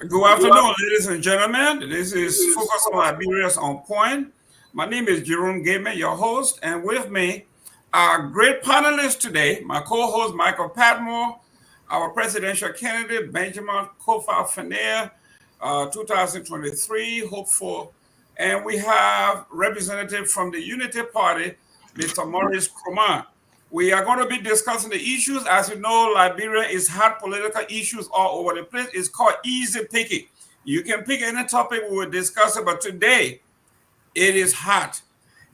Good afternoon, ladies and gentlemen. This is Focus on Liberia's On Point. My name is Jerome Gaiman, your host, and with me, our great panelists today, my co-host Michael Patmore, our presidential candidate Benjamin Kofa Fener, 2023 hopeful, and we have representative from the Unity Party, Mr. Maurice Krumah. We are going to be discussing the issues. As you know, Liberia is hot political issues all over the place. It's called easy picking. You can pick any topic we will discuss it, but today it is hot.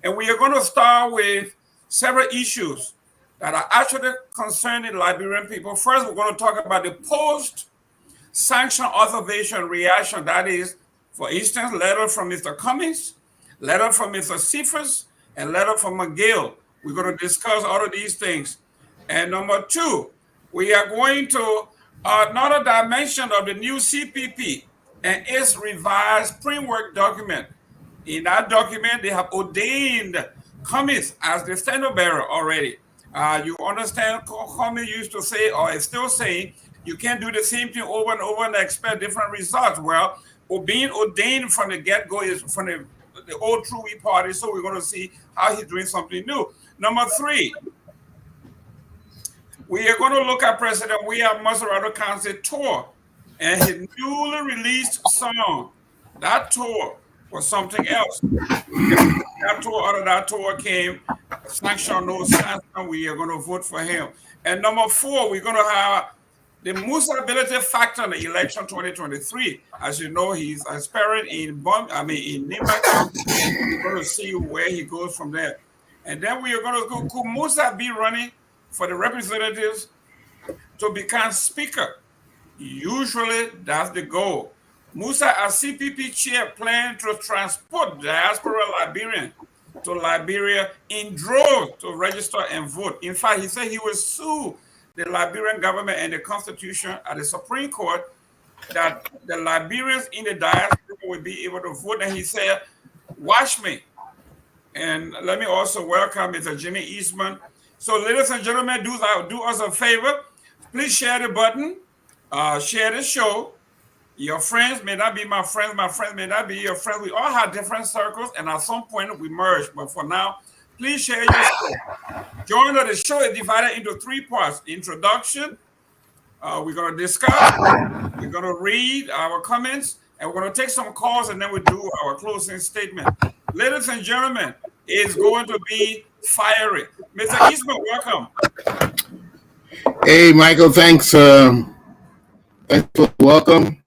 And we are going to start with several issues that are actually concerning Liberian people. First, we're going to talk about the post-sanction observation reaction. That is, for instance, letter from Mr. Cummings, letter from Mr. Cephas, and letter from McGill. We're going to discuss all of these things. And number two, we are going to another dimension of the new CPP and its revised framework document. In that document, they have ordained Cummings as the standard bearer already. You understand, Cummings used to say, or is still saying, you can't do the same thing over and over and expect different results. Well, being ordained from the get-go is from the old True We Party, so we're going to see how he's doing something new. Number three, we are going to look at President William Maserado Council tour and his newly released song. That tour was something else. That tour, out of that tour came sanction, no sanction. We are going to vote for him. And number four, we're going to have the movability factor in the election 2023. As you know, he's aspiring in Nimba County. We're going to see where he goes from there. And then we are going to go, could Musa be running for the representatives to become speaker? Usually that's the goal. Musa, as CPP chair, planned to transport diaspora Liberians to Liberia in droves to register and vote. In fact, he said he will sue the Liberian government and the Constitution at the Supreme Court that the Liberians in the diaspora will be able to vote. And he said, watch me. And let me also welcome Mr. Jimmy Eastman. So, ladies and gentlemen, do us a favor. Please share the button, share the show. Your friends may not be my friends may not be your friends. We all have different circles, and at some point we merge. But for now, please share your show. Join us. The show is divided into three parts. Introduction, we're going to discuss, we're going to read our comments, and we're going to take some calls, and then we'll do our closing statement. Ladies and gentlemen, it's going to be fiery. Mr. Eastman, welcome. Hey, Michael, thanks. Thanks for the welcome.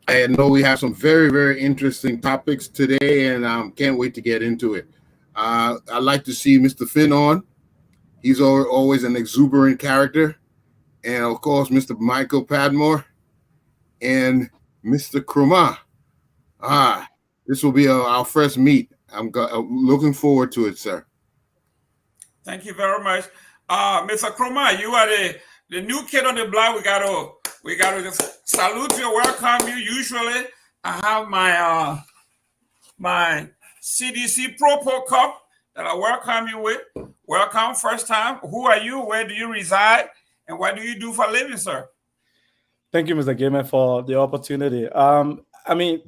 I know we have some very, very interesting topics today, and can't wait to get into it. I'd like to see Mr. Finn on. He's always an exuberant character. And, of course, Mr. Michael Padmore and Mr. Krumah. This will be our first meet. I'm looking forward to it, sir. Thank you very much. Mr. Krumah, you are the new kid on the block. We gotta just salute you, welcome you. Usually I have my CDC Propo cup that I welcome you with. Welcome, first time. Who are you? Where do you reside? And what do you do for a living, sir? Thank you, Mr. Gaiman, for the opportunity.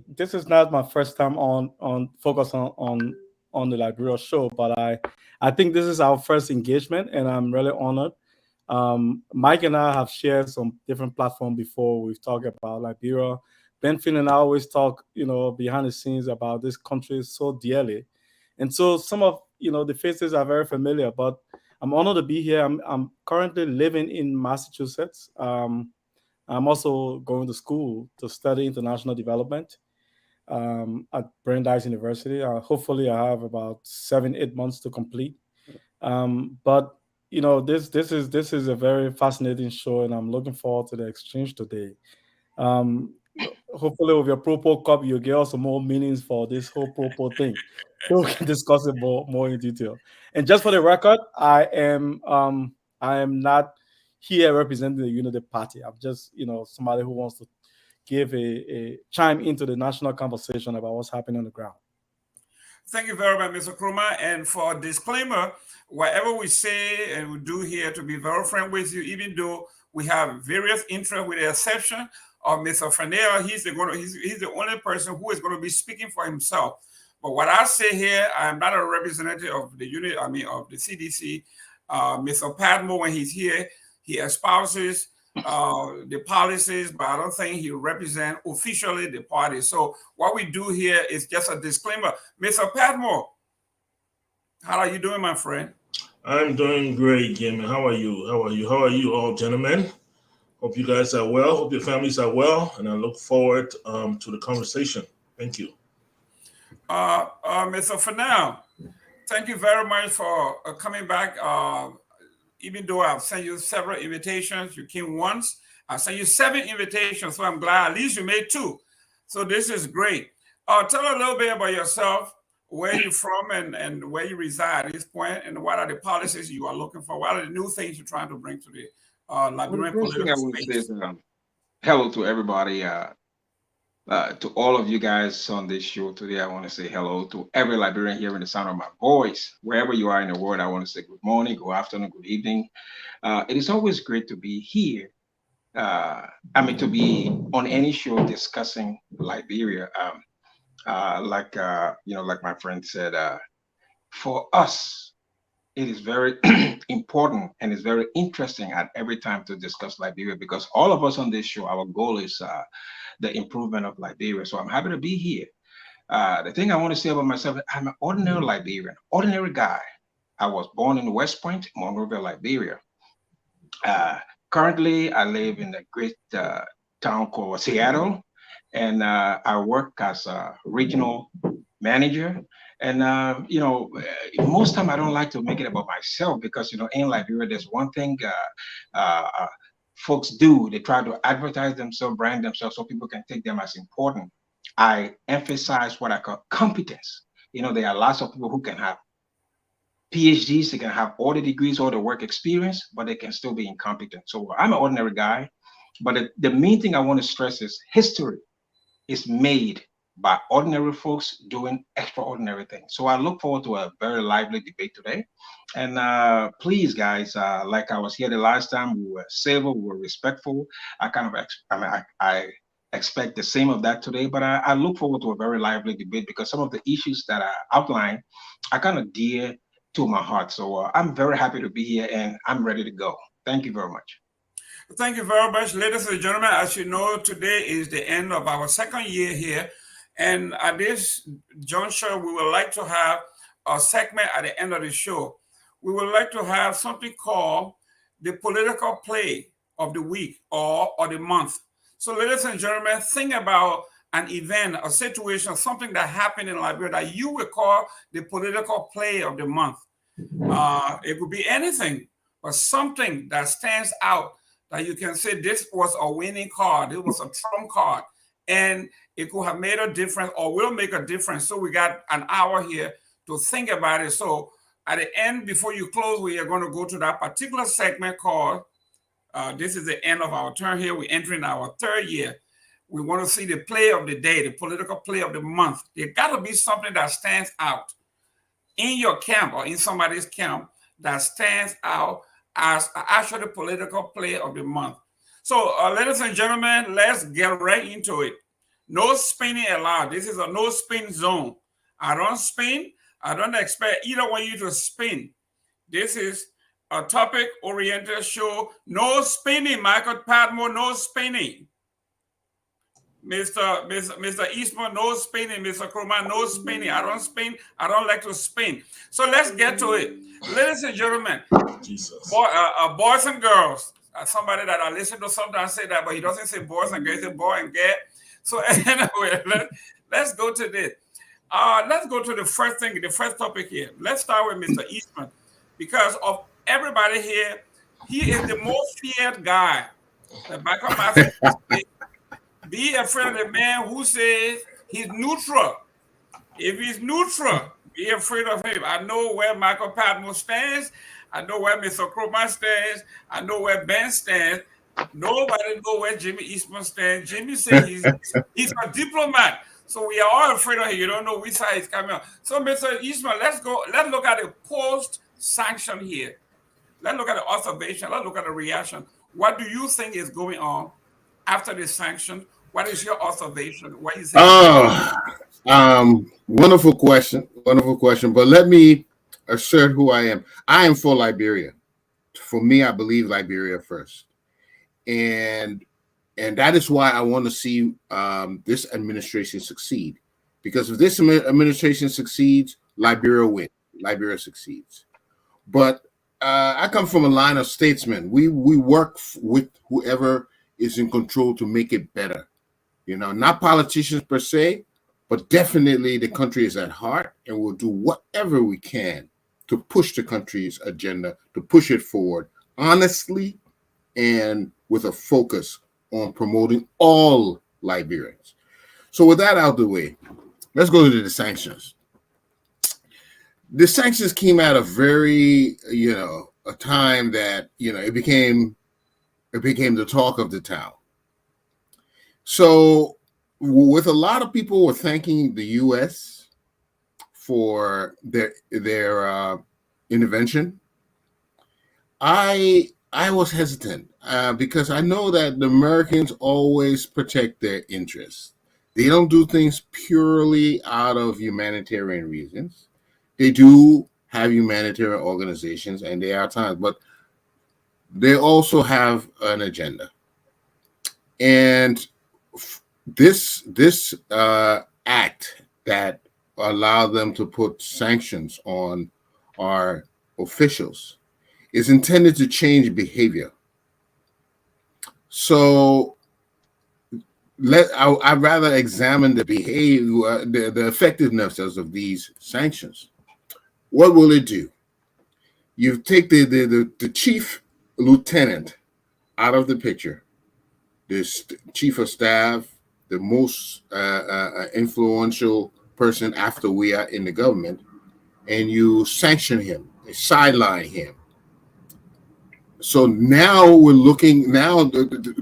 This is not my first time on Focus on the Liberia show, but I think this is our first engagement, and I'm really honored. Mike and I have shared some different platforms before. We've talked about Liberia. Ben Finn and I always talk, behind the scenes about this country so dearly. And so some of, the faces are very familiar, but I'm honored to be here. I'm currently living in Massachusetts. I'm also going to school to study international development at Brandeis University. Hopefully, I have about 7-8 months to complete. But this is a very fascinating show, and I'm looking forward to the exchange today. Hopefully, with your Propo cup, you'll get us some more meanings for this whole Propo thing, so we can discuss it more in detail. And just for the record, I am not here representing the Unity Party. I'm just, somebody who wants to give a chime into the national conversation about what's happening on the ground. Thank you very much, Mr. Krumah. And for a disclaimer, whatever we say and we do here to be very frank with you, even though we have various interests with the exception of Mr. Fennell. He's the only person who is going to be speaking for himself. But what I say here, I'm not a representative of the unit, of the CDC. Mr. Padmore, when he's here, he espouses the policies, but I don't think he represents officially the party. So what we do here is just a disclaimer. Mr. Padmore, how are you doing, my friend? I'm doing great, Jimmy. How are you? How are you all, gentlemen? Hope you guys are well. Hope your families are well. And I look forward to the conversation. Thank you. Mr. Fennell, thank you very much for coming back. Even though I've sent you several invitations, you came once. I sent you 7 invitations, so I'm glad at least you made 2. So this is great. Tell a little bit about yourself, where you're from and where you reside at this point, and what are the policies you are looking for? What are the new things you're trying to bring to the Liberian political space? Hello to everybody. To all of you guys on this show today, I want to say hello to every Liberian hearing the sound of my voice. Wherever you are in the world, I want to say good morning, good afternoon, good evening. It is always great to be here. To be on any show discussing Liberia. Like my friend said, for us, it is very important and it's very interesting at every time to discuss Liberia, because all of us on this show, our goal is the improvement of Liberia. So I'm happy to be here. The thing I want to say about myself, I'm an ordinary Liberian, ordinary guy. I was born in West Point, Monrovia, Liberia. Currently, I live in a great town called Seattle, and I work as a regional manager. And most time I don't like to make it about myself, because in Liberia there's one thing folks do. They try to advertise themselves, brand themselves, so people can take them as important. I emphasize what I call competence. There are lots of people who can have PhDs, they can have all the degrees, all the work experience, but they can still be incompetent. So I'm an ordinary guy, but the main thing I want to stress is history is made by ordinary folks doing extraordinary things. So I look forward to a very lively debate today. And please, guys, like I was here the last time, we were civil, we were respectful. I expect the same of that today, but I look forward to a very lively debate, because some of the issues that I outlined are kind of dear to my heart. So I'm very happy to be here, and I'm ready to go. Thank you very much. Thank you very much, ladies and gentlemen. As you know, today is the end of our 2nd year here. And at this juncture, we would like to have a segment at the end of the show. We would like to have something called the political play of the week or the month. So ladies and gentlemen, think about an event, a situation, something that happened in Liberia that you would call the political play of the month. It could be anything, but something that stands out that you can say this was a winning card, it was a trump card, and it could have made a difference or will make a difference. So we got an hour here to think about it. So at the end, before you close, we are going to go to that particular segment called, this is the end of our term here. We're entering our 3rd year. We want to see the play of the day, the political play of the month. There got to be something that stands out in your camp or in somebody's camp that stands out as actually political play of the month. So, ladies and gentlemen, let's get right into it. No spinning allowed. This is a no spin zone. I don't spin. I don't expect either one of you to spin. This is a topic-oriented show. No spinning, Michael Padmore, no spinning. Mr. Eastman, no spinning. Mr. Kroma, no spinning. I don't spin. I don't like to spin. So let's get to it. Ladies and gentlemen, boys and girls, somebody that I listen to sometimes say that, but he doesn't say boys and girls, he says boy and girl. So anyway, let's go to this. Let's go to the first thing, the first topic here. Let's start with Mr. Eastman, because of everybody here, he is the most feared guy. Back up my be afraid of the man who says he's neutral. If he's neutral, be afraid of him. I know where Michael Padmore stands. I know where Mr. Kroma stands. I know where Ben stands. Nobody knows where Jimmy Eastman stands. Jimmy said he's a diplomat. So we are all afraid of him. You don't know which side he's coming on. So Mr. Eastman, let's look at the post-sanction here. Let's look at the observation. Let's look at the reaction. What do you think is going on after the sanction? What is your observation? What is it? Oh, wonderful question. Wonderful question. But let me assert who I am. I am for Liberia. For me, I believe Liberia first. And that is why I want to see this administration succeed. Because if this administration succeeds, Liberia wins. Liberia succeeds. But I come from a line of statesmen. We work with whoever is in control to make it better. You know, not politicians per se, but definitely the country is at heart, and we'll do whatever we can to push the country's agenda, to push it forward honestly and with a focus on promoting all Liberians. So with that out of the way, let's go to the sanctions. The sanctions came at a very, a time that, it became the talk of the town. So with a lot of people were thanking the U.S. for their intervention, I was hesitant because I know that the Americans always protect their interests. They don't do things purely out of humanitarian reasons. They do have humanitarian organizations, and they are times, but they also have an agenda. And this act that allowed them to put sanctions on our officials is intended to change behavior. So I'd rather examine the behavior, the effectiveness of these sanctions. What will it do? You take the chief lieutenant out of the picture, this chief of staff, the most influential person after we are in the government, and you sanction him, sideline him. So now we're looking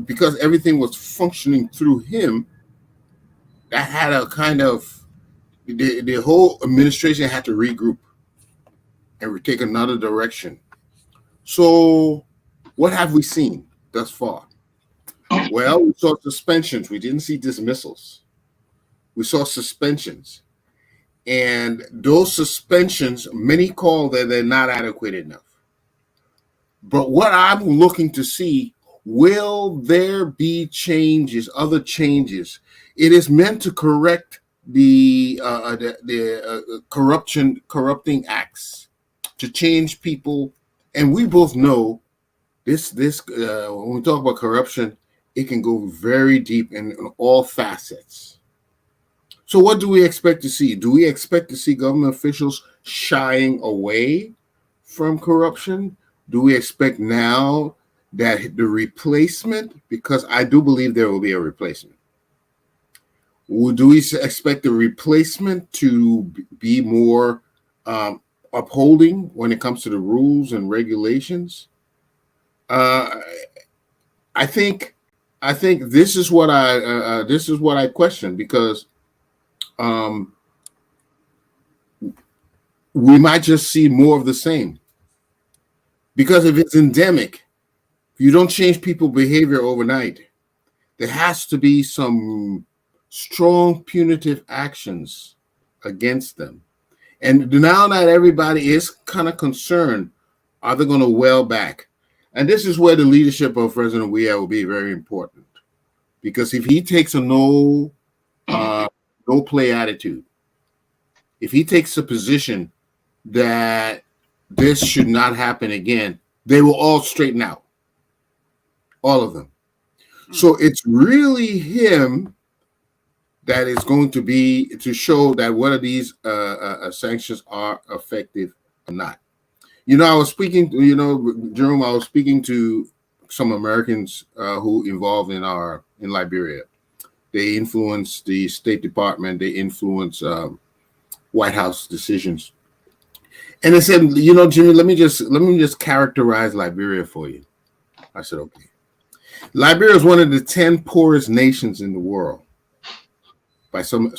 because everything was functioning through him. That had a kind of the whole administration had to regroup and take another direction. So what have we seen thus far? Well, we saw suspensions. We didn't see dismissals. We saw suspensions. And those suspensions, many call that they're not adequate enough. But what I'm looking to see, will there be changes, other changes? It is meant to correct the corrupting acts, to change people. And we both know this when we talk about corruption, it can go very deep in all facets. So what do we expect to see? Do we expect to see government officials shying away from corruption? Do we expect now that the replacement, because I do believe there will be a replacement, do we expect the replacement to be more upholding when it comes to the rules and regulations? I think this is what I question, because we might just see more of the same. Because if it's endemic, if you don't change people's behavior overnight, there has to be some strong punitive actions against them. And now that everybody is kind of concerned, are they going to well back? And this is where the leadership of President Weah will be very important. Because if he takes a no play attitude, if he takes a position that this should not happen again, they will all straighten out. All of them. So it's really him that is going to be to show that whether these sanctions are effective or not. I was speaking, Jerome, I was speaking to some Americans who involved in Liberia. They influence the State Department. They influence White House decisions. And they said, Jimmy, let me just characterize Liberia for you. I said, okay. Liberia is one of the 10 poorest nations in the world by some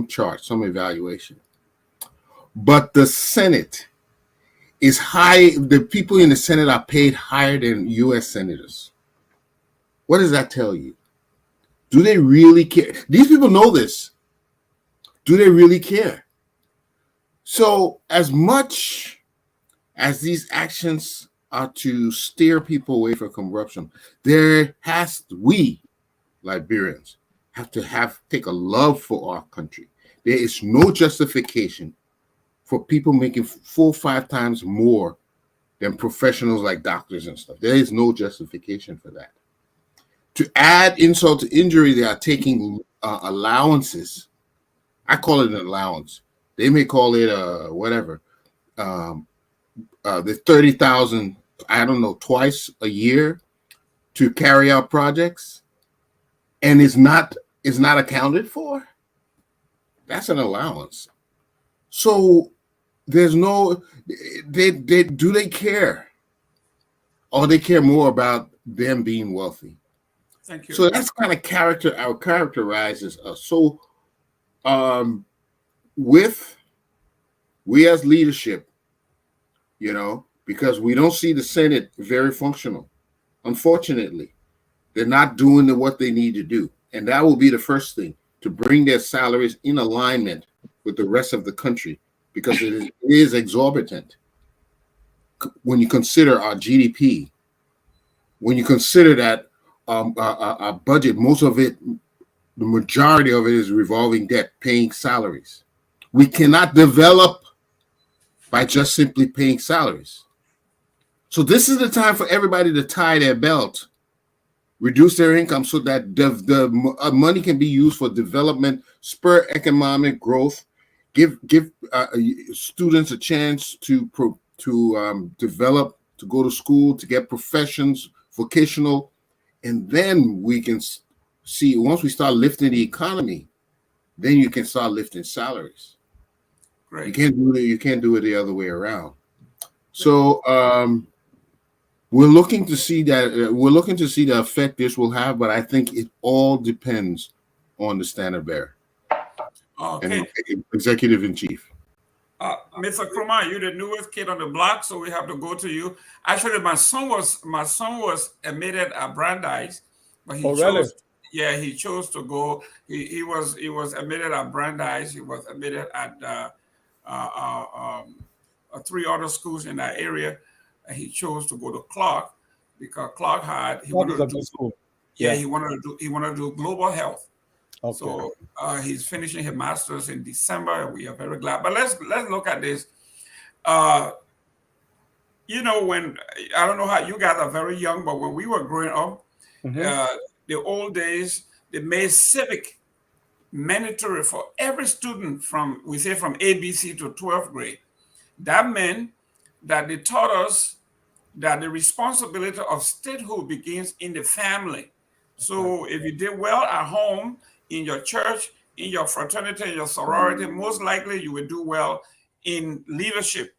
chart, some evaluation. But the Senate is high. The people in the Senate are paid higher than U.S. senators. What does that tell you? Do they really care? These people know this. Do they really care? So as much as these actions are to steer people away from corruption, we Liberians have to take a love for our country. There is no justification for people making 4 or 5 times more than professionals like doctors and stuff. There is no justification for that. To add insult to injury, they are taking allowances. I call it an allowance. They may call it whatever. The 30,000, I don't know, twice a year to carry out projects, and is not accounted for. That's an allowance. So there's no. Do they care, or they care more about them being wealthy? Thank you. So that's kind of characterizes us. So, with we as leadership, because we don't see the Senate very functional. Unfortunately, they're not doing what they need to do, and that will be the first thing, to bring their salaries in alignment with the rest of the country, because it is exorbitant when you consider our GDP. When you consider that our budget, most of it, the majority of it is revolving debt, paying salaries. We cannot develop by just simply paying salaries. So this is the time for everybody to tie their belt, reduce their income, so that the money can be used for development, spur economic growth, give students a chance to develop, to go to school, to get professions, vocational, and then we can see, once we start lifting the economy, then you can start lifting salaries. Great. You can't do it the other way around. So we're looking to see the effect this will have, but I think it all depends on the standard bearer. Okay. And executive in chief. Mr. Krumah, you're the newest kid on the block, so we have to go to you. Actually, my son was admitted at Brandeis, but he chose. Yeah, he chose to go. He was admitted at Brandeis. He was admitted at 3 other schools in that area. And he chose to go to Clark because Clark wanted to do school. Yeah, he wanted to do global health. Okay. So he's finishing his master's in December, and we are very glad. But let's look at this. When I don't know how you guys are very young, but when we were growing up, the old days, they made civic mandatory for every student from ABC to 12th grade. That meant that they taught us that the responsibility of statehood begins in the family. So if you did well at home, in your church, in your fraternity, in your sorority, most likely you will do well in leadership.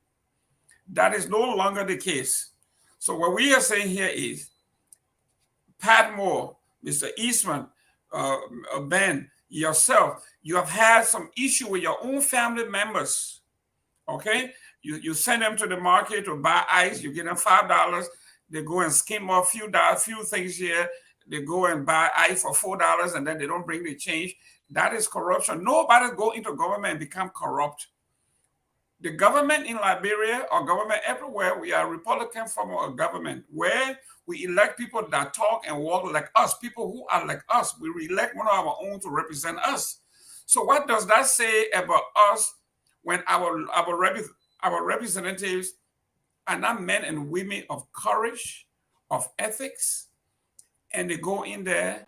That is no longer the case. So what we are saying here is, Pat Moore, Mr. Eastman, Ben, yourself, you have had some issue with your own family members. Okay, you send them to the market to buy ice. You give them $5. They go and skim off few things here. They go and buy ice for $4, and then they don't bring the change. That is corruption. Nobody go into government and become corrupt. The government in Liberia or government everywhere, we are a Republican form of government where we elect people that talk and walk like us, people who are like us. We elect one of our own to represent us. So what does that say about us when our representatives are not men and women of courage, of ethics, and they go in there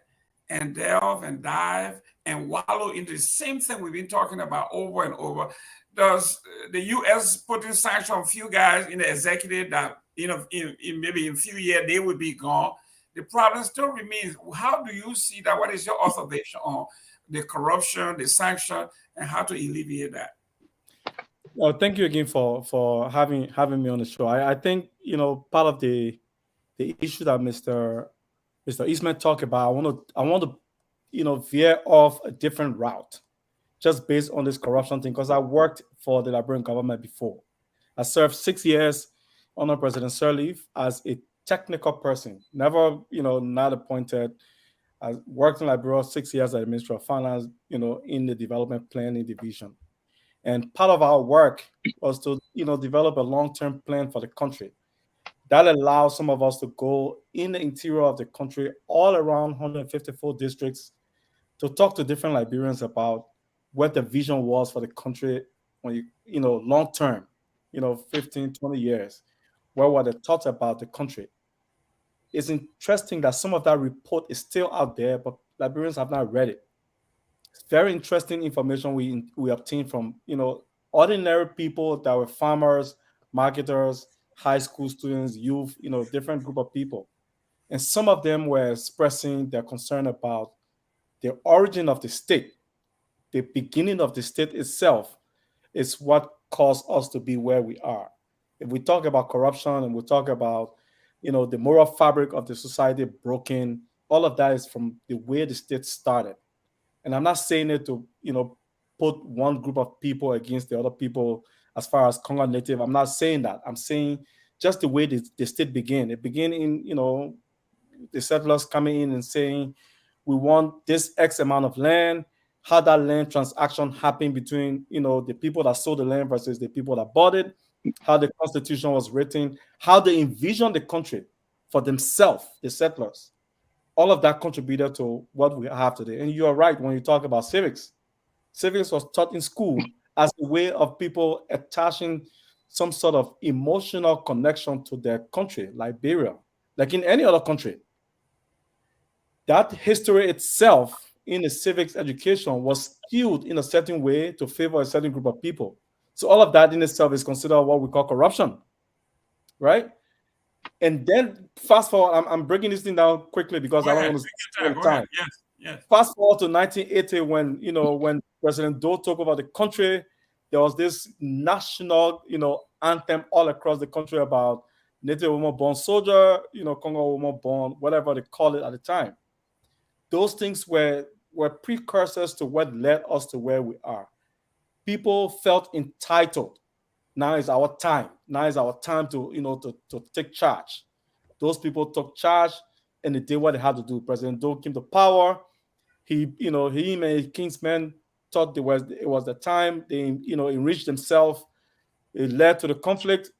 and delve and dive and wallow into the same thing we've been talking about over and over? Does the U.S. put in sanction on a few guys in the executive that maybe in a few years they will be gone? The problem still remains. How do you see that? What is your observation on the corruption, the sanction, and how to alleviate that? Thank you again for having me on the show. I think part of the issue that Mr. Eastman talked about, I want to veer off a different route, just based on this corruption thing, because I worked for the Liberian government before. I served 6 years under President Sirleaf as a technical person, never, not appointed. I worked in Liberia 6 years as a Minister of Finance, in the development planning division. And part of our work was to, develop a long-term plan for the country. That allows some of us to go in the interior of the country, all around 154 districts, to talk to different Liberians about what the vision was for the country when long term, 15, 20 years. What were the thoughts about the country? It's interesting that some of that report is still out there, but Liberians have not read it. It's very interesting information we obtained from, ordinary people that were farmers, marketers, high school students, youth, different group of people. And some of them were expressing their concern about the origin of the state. The beginning of the state itself is what caused us to be where we are. If we talk about corruption and we talk about, the moral fabric of the society broken, all of that is from the way the state started. And I'm not saying it to, put one group of people against the other people as far as Congo native. I'm not saying that. I'm saying just the way the state began. It began in, the settlers coming in and saying, we want this X amount of land, how that land transaction happened between, the people that sold the land versus the people that bought it, how the constitution was written, how they envisioned the country for themselves, the settlers. All of that contributed to what we have today. And you are right when you talk about civics. Civics was taught in school as a way of people attaching some sort of emotional connection to their country, Liberia, like in any other country. That history itself in the civics education was skewed in a certain way to favor a certain group of people. So all of that in itself is considered what we call corruption, right? And then fast forward, I'm breaking this thing down quickly because I don't want to spend time. Yes. Fast forward to 1980 when President Doe took over the country, there was this national, anthem all across the country about Native woman born soldier, Congo woman born, whatever they call it at the time. Those things were precursors to what led us to where we are. People felt entitled. Now is our time. Now is our time to take charge. Those people took charge and they did what they had to do. President Doe came to power. He and his kingsmen thought it was the time. They, enriched themselves. It led to the conflict.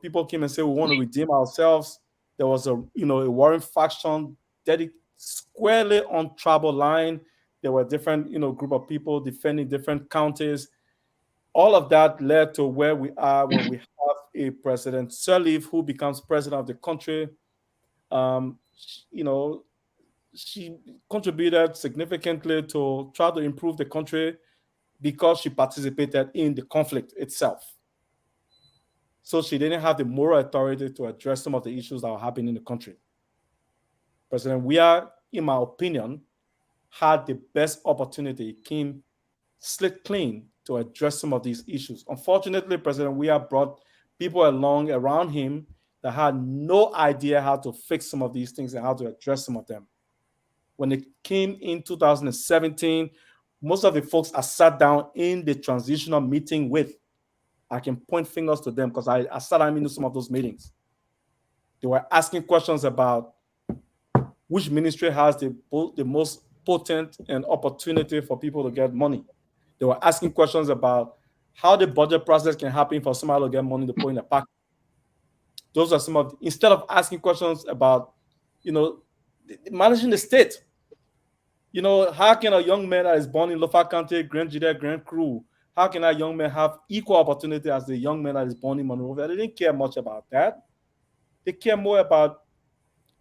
People came and said, we want to redeem ourselves. There was a warring faction squarely on tribal line. There were different, group of people defending different counties. All of that led to where we are when we have a President Sirleaf who becomes president of the country. She contributed significantly to try to improve the country because she participated in the conflict itself. So she didn't have the moral authority to address some of the issues that were happening in the country. President Weah, in my opinion, had the best opportunity. He came slick clean to address some of these issues. Unfortunately, President Weah brought people along around him that had no idea how to fix some of these things and how to address some of them. When it came in 2017, most of the folks I sat down in the transitional meeting with, I can point fingers to them because I sat down into some of those meetings. They were asking questions about which ministry has the most potent and opportunity for people to get money. They were asking questions about how the budget process can happen for somebody to get money to put in a pocket. Those are some of instead of asking questions about, managing the state. How can a young man that is born in Lofa County, Grand Judea, Grand Cru, how can that young man have equal opportunity as the young man that is born in Monrovia? They didn't care much about that. They care more about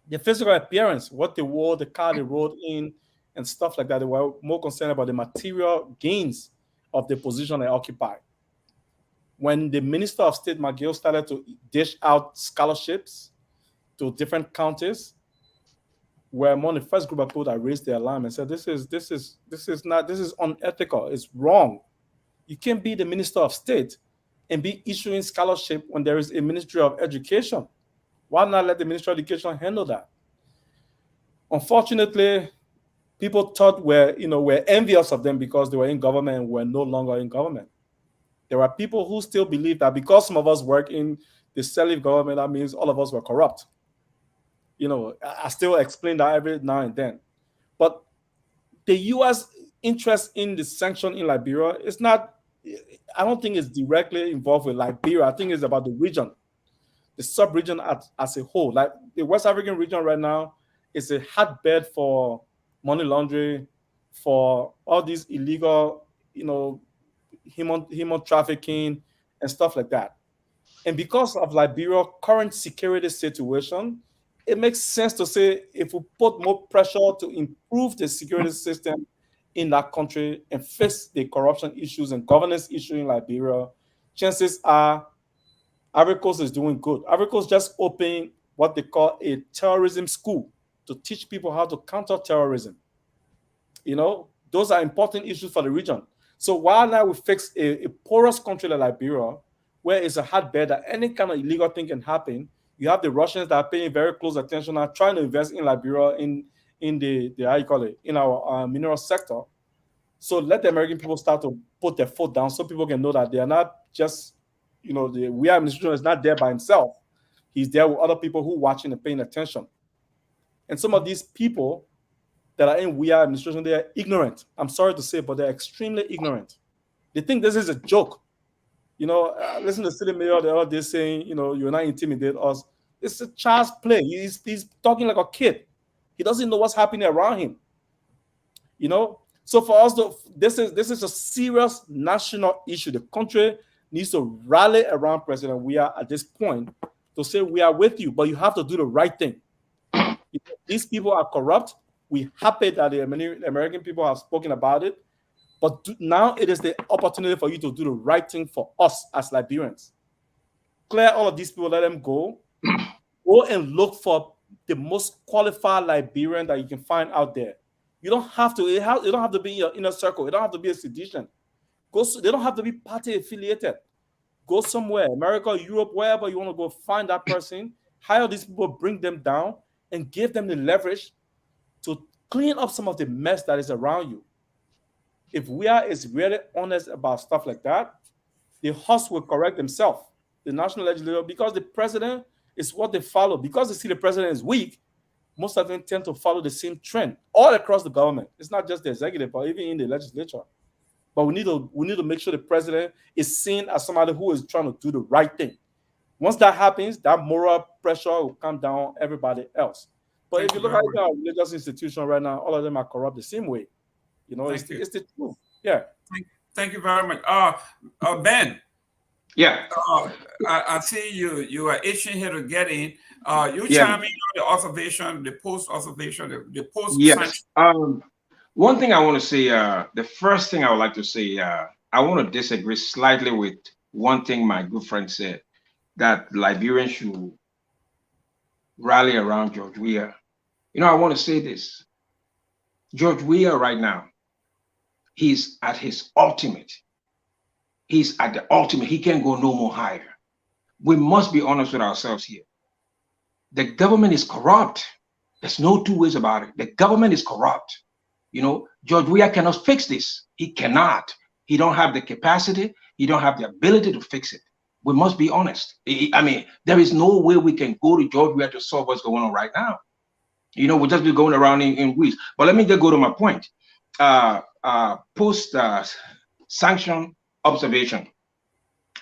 the physical appearance, what they wore, the car they rode in, and stuff like that. They were more concerned about the material gains of the position they occupy. When the Minister of State, McGill, started to dish out scholarships to different counties, we're among the first group of people that raised the alarm and said, this is unethical, it's wrong. You can't be the Minister of State and be issuing scholarship when there is a Ministry of Education. Why not let the Ministry of Education handle that? Unfortunately, people thought we're envious of them because they were in government and we're no longer in government. There are people who still believe that because some of us work in the Sirleaf government, that means all of us were corrupt. You know, I still explain that every now and then. But the U.S. interest in the sanction in Liberia is not, I don't think it's directly involved with Liberia. I think it's about the region, the sub-region as a whole. Like the West African region right now is a hotbed for money laundering, for all these illegal, you know, human trafficking and stuff like that. And because of Liberia's current security situation, it makes sense to say if we put more pressure to improve the security system in that country and fix the corruption issues and governance issues in Liberia, chances are Ivory Coast is doing good. Ivory Coast just opened what they call a terrorism school to teach people how to counter terrorism. You know, those are important issues for the region. So while now we fix a porous country like Liberia, where it's a hotbed that any kind of illegal thing can happen, you have the Russians that are paying very close attention and trying to invest in Liberia in the how you call it, in our mineral sector. So let the American people start to put their foot down so people can know that they are not just, you know, the we administration is not there by himself. He's there with other people who are watching and paying attention. And some of these people that are in we administration, they are ignorant. I'm sorry to say, but they're extremely ignorant. They think this is a joke. You know, listen to the city mayor the other day saying, you know, you're not intimidate us. It's a child's play. He's talking like a kid. He doesn't know what's happening around him. You know, so for us, this is a serious national issue. The country needs to rally around President Weah at this point to say we are with you, but you have to do the right thing. These people are corrupt. We're happy that the American people have spoken about it. But now it is the opportunity for you to do the right thing for us as Liberians. Clear all of these people, let them go. Go and look for the most qualified Liberian that you can find out there. You don't have to. It don't have to be in your inner circle. It don't have to be a sedition. They don't have to be party affiliated. Go somewhere, America, Europe, wherever you want to go. Find that person. Hire these people, bring them down, and give them the leverage to clean up some of the mess that is around you. If Weah is really honest about stuff like that, the House will correct themselves, the national legislature, because the president is what they follow. Because they see the president is weak, most of them tend to follow the same trend all across the government. It's not just the executive, but even in the legislature. But we need to make sure the president is seen as somebody who is trying to do the right thing. Once that happens, that moral pressure will come down on everybody else. But if you look at our religious institution right now, all of them are corrupt the same way. You know, it's the truth. Yeah. Thank you very much. Ben. Yeah. I see you are itching here to get in. You chime in on the observation, the post-observation, the post-sanction. Yes. One thing I want to say, the first thing I would like to say, I want to disagree slightly with one thing my good friend said, that Liberians should rally around George Weah. You know, I want to say this. George Weah right now, he's at his ultimate. He's at the ultimate. He can't go no more higher. We must be honest with ourselves here. The government is corrupt. There's no two ways about it. The government is corrupt. You know, George Weah cannot fix this. He cannot. He don't have the capacity. He don't have the ability to fix it. We must be honest. I mean, there is no way we can go to George Weah to solve what's going on right now. You know, we'll just be going around in weeds. But let me just go to my point. Post-sanction observation.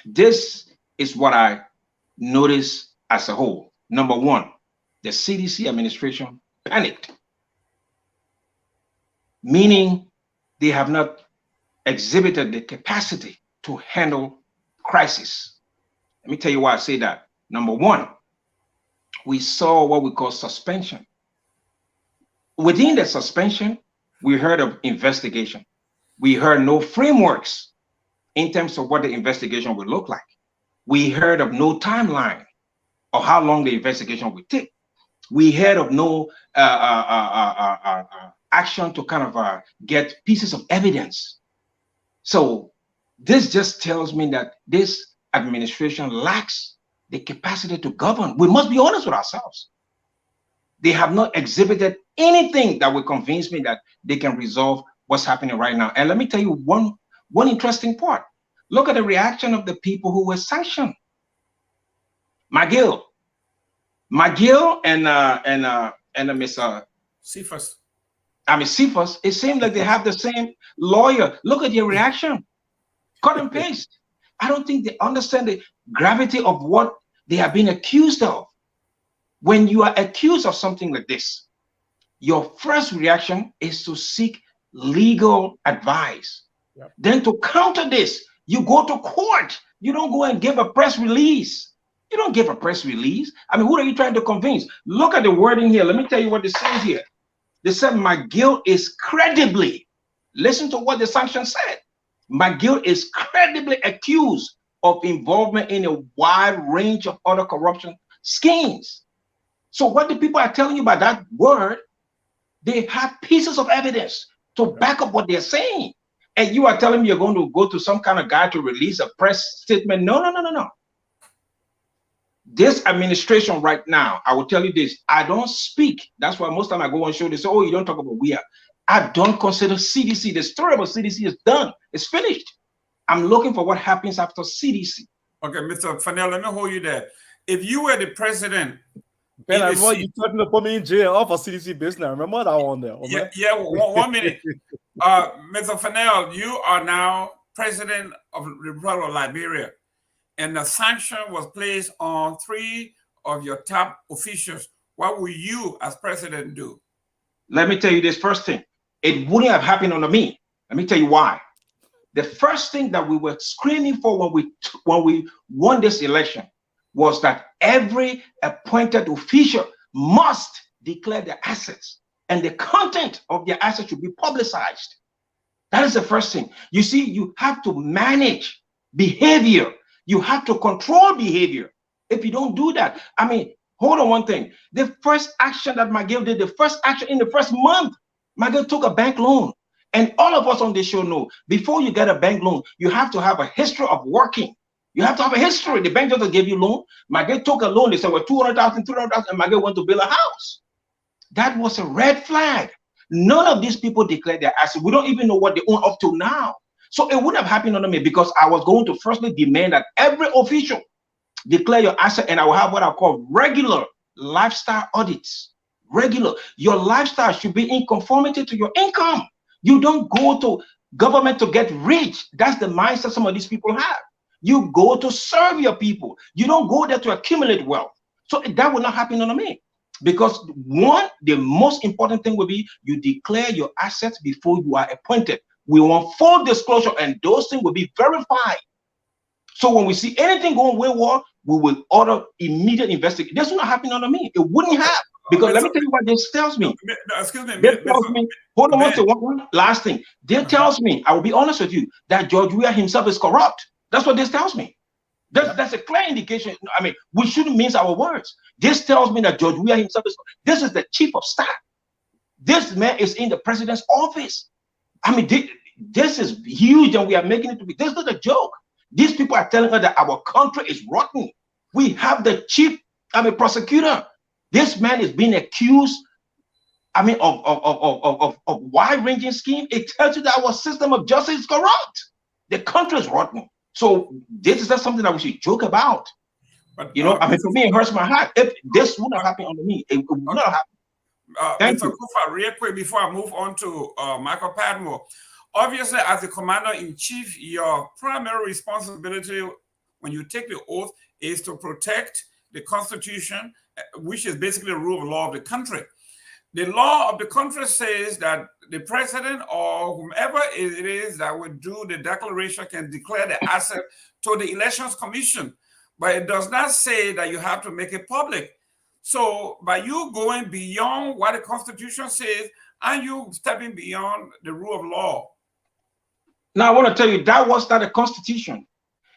This is what I notice as a whole. Number one, the CDC administration panicked, meaning they have not exhibited the capacity to handle crisis. Let me tell you why I say that. Number one, we saw what we call suspension. Within the suspension, we heard of investigation. We heard no frameworks in terms of what the investigation would look like. We heard of no timeline of how long the investigation would take. We heard of no action to kind of get pieces of evidence. So this just tells me that this administration lacks the capacity to govern. We must be honest with ourselves. They have not exhibited anything that would convince me that they can resolve what's happening right now. And let me tell you one interesting part. Look at the reaction of the people who were sanctioned. McGill, McGill and Miss Cephas. Cephas, it seems like they have the same lawyer. Look at your reaction. Cut and paste. I don't think they understand the gravity of what they are being accused of. When you are accused of something like this, your first reaction is to seek legal advice. Yep. Then to counter this, you go to court. You don't go and give a press release. You don't give a press release. I mean, who are you trying to convince? Look at the wording here. Let me tell you what it says here. They said McGill is credibly, listen to what the sanction said. McGill is credibly accused of involvement in a wide range of other corruption schemes. So what the people are telling you about that word, they have pieces of evidence to back up what they're saying. And you are telling me you're going to go to some kind of guy to release a press statement? No, no, no, no, no. This administration right now, I will tell you this, I don't speak. That's why most time I go on show, they say, oh, you don't talk about we are. I don't consider CDC. The story about CDC is done. It's finished. I'm looking for what happens after CDC. Okay, Mr. Fanel, let me hold you there. If you were the president, Ben, I remember you threatened to put me in jail off of CDC business. Remember that one there? Yeah, one minute. Mr. Fanel, you are now president of the Republic of Liberia, and the sanction was placed on 3 of your top officials. What will you as president do? Let me tell you this first thing. It wouldn't have happened under me. Let me tell you why. The first thing that we were screaming for when we won this election was that every appointed official must declare their assets, and the content of their assets should be publicized. That is the first thing. You see, you have to manage behavior. You have to control behavior. If you don't do that, I mean, hold on one thing. The first action that McGill did, the first action in the first month, McGill took a bank loan. And all of us on this show know, before you get a bank loan, you have to have a history of working. You have to have a history. The bank doesn't give you loan. McGill took a loan. They said, well, 200,000, 300,000, and McGill went to build a house. That was a red flag. None of these people declared their assets. We don't even know what they own up to now. So it wouldn't have happened under me, because I was going to firstly demand that every official declare your asset, and I will have what I call regular lifestyle audits. Regular. Your lifestyle should be in conformity to your income. You don't go to government to get rich. That's the mindset some of these people have. You go to serve your people. You don't go there to accumulate wealth. So that will not happen under me, because one, the most important thing will be you declare your assets before you are appointed. We want full disclosure, and those things will be verified. So when we see anything going wayward, we will order immediate investigation. This will not happen under me. It wouldn't have, because let me tell you what this tells me. Excuse me. This tells me, hold on one last thing. This tells me, I will be honest with you, that George Weah himself is corrupt. That's what this tells me. That's a clear indication. I mean, we shouldn't mince our words. This tells me that George Weah himself is. This is the chief of staff. This man is in the president's office. I mean, this is huge, and we are making it to be. This is not a joke. These people are telling us that our country is rotten. We have the chief, prosecutor. This man is being accused, of wide-ranging scheme. It tells you that our system of justice is corrupt. The country is rotten. So this is not something that we should joke about. But for me, it hurts my heart. If this would have happened under me, it would not happen. Mr. Kufa, real quick before I move on to Michael Padmore. Obviously, as the commander-in-chief, your primary responsibility when you take the oath is to protect the Constitution, which is basically the rule of law of the country. The law of the country says that the president or whomever it is that would do the declaration can declare the asset to the Elections Commission, but it does not say that you have to make it public. So by you going beyond what the Constitution says, and you stepping beyond the rule of law. Now, I want to tell you, that was not a constitution.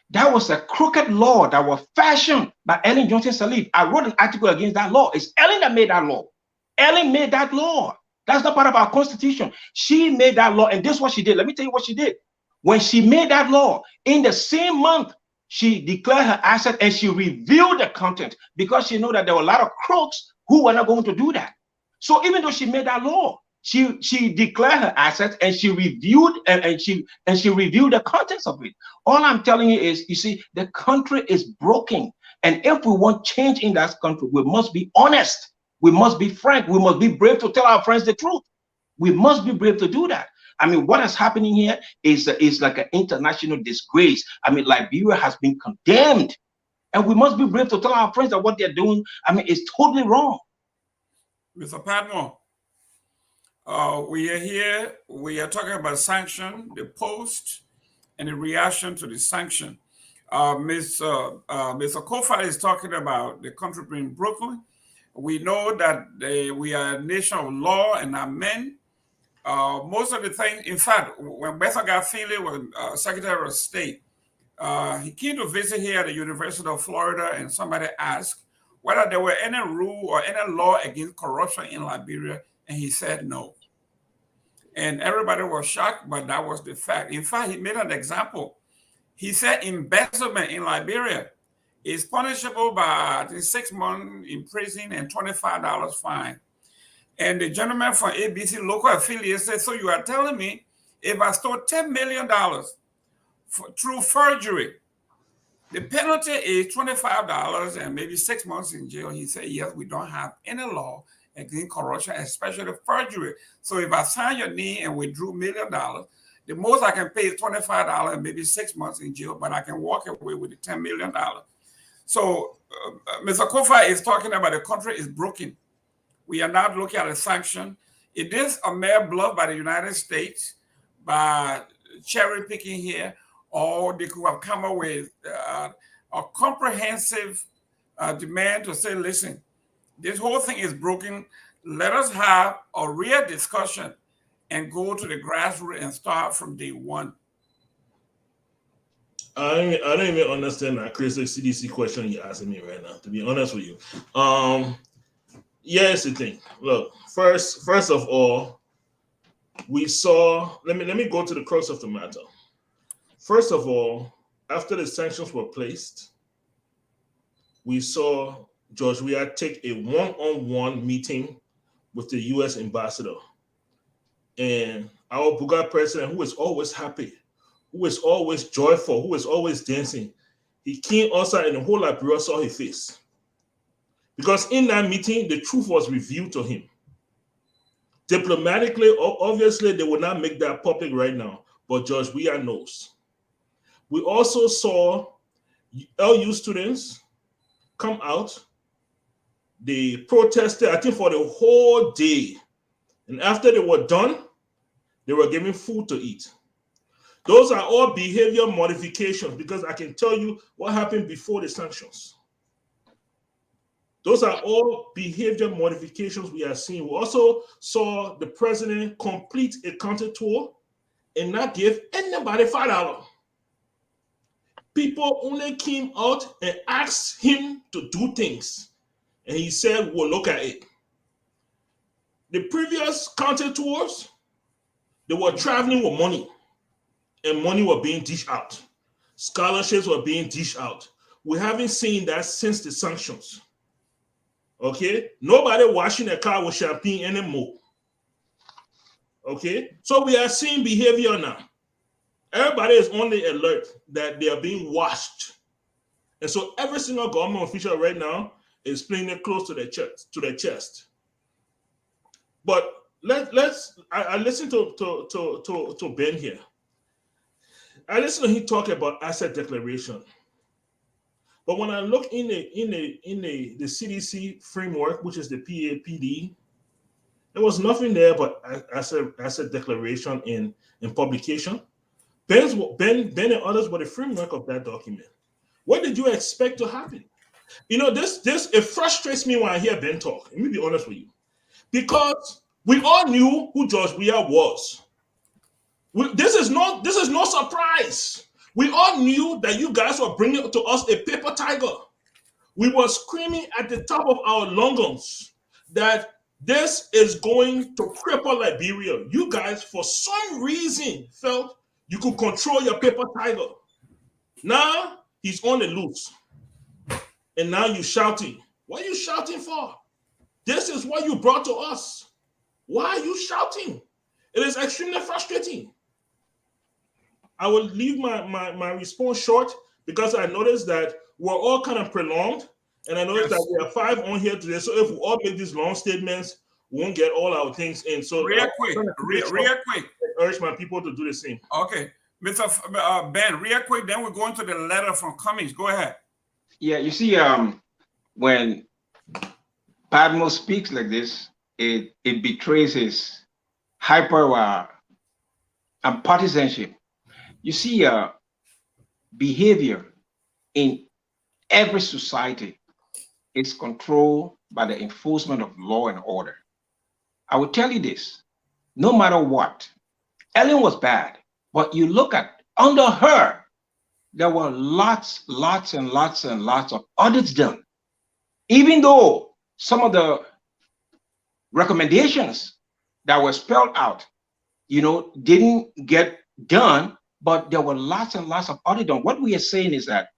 That was a crooked law that was fashioned by Ellen Johnson Sirleaf. I wrote an article against that law. It's Ellen that made that law. Ellen made that law. That's not part of our constitution. She made that law, and this is what she did. Let me tell you what she did. When she made that law, in the same month, she declared her asset and she revealed the content, because she knew that there were a lot of crooks who were not going to do that. So even though she made that law, she declared her assets and she reviewed and she reviewed the contents of it. All I'm telling you is, you see, the country is broken. And if we want change in that country, we must be honest. We must be frank. We must be brave to tell our friends the truth. We must be brave to do that. I mean, what is happening here is like an international disgrace. I mean, Liberia has been condemned, and we must be brave to tell our friends that what they're doing, I mean, is totally wrong. Mr. Padmore, we are here. We are talking about sanction, the post, and the reaction to the sanction. Mr. Kofa is talking about the country being broken. We know that we are a nation of law and are men. Most of the things, in fact, when Bethel Feely was Secretary of State, he came to visit here at the University of Florida, and somebody asked whether there were any rule or any law against corruption in Liberia, and he said no. And everybody was shocked, but that was the fact. In fact, he made an example. He said embezzlement in Liberia is punishable by 6 months in prison and $25 fine. And the gentleman from ABC local affiliate said, so you are telling me if I stole $10 million through forgery, the penalty is $25 and maybe 6 months in jail? He said, yes, we don't have any law against corruption, especially forgery. So if I sign your name and withdrew $1 million, the most I can pay is $25 and maybe 6 months in jail, but I can walk away with the $10 million. So Mr. Kofa is talking about the country is broken. We are not looking at a sanction. It is a mere bluff by the United States by cherry picking here, or they could have come up with a comprehensive demand to say, listen, this whole thing is broken. Let us have a real discussion and go to the grassroots and start from day one. I don't even understand that crazy CDC question you're asking me right now, to be honest with you. Here's the thing. Look, first of all, we saw, let me go to the crux of the matter. First of all, after the sanctions were placed, we saw George Weah take a one-on-one meeting with the U.S. ambassador. And our Buga president, who is always happy, who is always joyful, who is always dancing, he came outside and the whole Liberia saw his face. Because in that meeting, the truth was revealed to him. Diplomatically, obviously, they will not make that public right now, but George Weah knows. We also saw LU students come out. They protested, I think, for the whole day. And after they were done, they were given food to eat. Those are all behavior modifications, because I can tell you what happened before the sanctions. Those are all behavior modifications we are seeing. We also saw the president complete a counter tour and not give anybody $5. People only came out and asked him to do things, and he said, we'll look at it. The previous counter tours, they were traveling with money, and money were being dished out. Scholarships were being dished out. We haven't seen that since the sanctions. Okay? Nobody washing a car with champagne anymore. Okay? So we are seeing behavior now. Everybody is on the alert that they are being washed. And so every single government official right now is playing it close to their chest. But I listened to Ben here. I listened to him talk about asset declaration. But when I look in the CDC framework, which is the PAPD, there was nothing there but asset declaration in publication. Ben and others were the framework of that document. What did you expect to happen? You know, it frustrates me when I hear Ben talk. Let me be honest with you, because we all knew who George Weah was. This is no surprise. We all knew that you guys were bringing to us a paper tiger. We were screaming at the top of our lungs that this is going to cripple Liberia. You guys, for some reason, felt you could control your paper tiger. Now he's on the loose. And now you're shouting. What are you shouting for? This is what you brought to us. Why are you shouting? It is extremely frustrating. I will leave my response short because I noticed that were all kind of prolonged. And I noticed that we have 5 on here today. So if we all make these long statements, we won't get all our things in. So real quick, urge my people to do the same. Okay, Mr. Ben, real quick, then we're going to the letter from Cummings. Go ahead. Yeah, you see, when Padmo speaks like this, it betrays his hyper and partisanship. You see, behavior in every society is controlled by the enforcement of law and order. I will tell you this, no matter what, Ellen was bad, but you look at under her, there were lots of audits done. Even though some of the recommendations that were spelled out, didn't get done, but there were lots and lots of audits done. What we are saying is that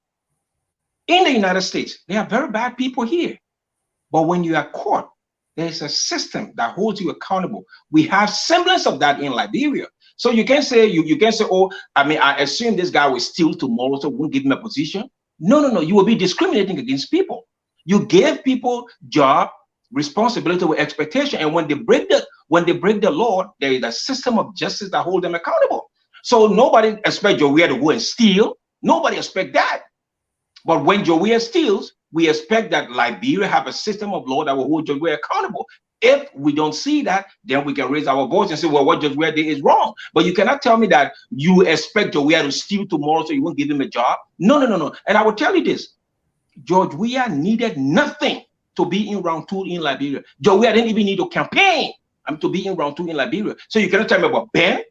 in the United States, there are very bad people here. But when you are caught, there's a system that holds you accountable. We have semblance of that in Liberia. So you can say, oh, I assume this guy will steal tomorrow, so we won't give him a position. No. You will be discriminating against people. You gave people job, responsibility with expectation. And when they break the law, there is a system of justice that holds them accountable. So nobody expects Jowiya to go and steal. Nobody expects that. But when Jowiya steals, we expect that Liberia have a system of law that will hold Jowiya accountable. If we don't see that, then we can raise our voice and say, well, what Jowiya did is wrong. But you cannot tell me that you expect Jowiya to steal tomorrow so you won't give him a job. No. And I will tell you this, George Weah needed nothing to be in round 2 in Liberia. Jowiya didn't even need to campaign to be in round 2 in Liberia. So you cannot tell me about Ben.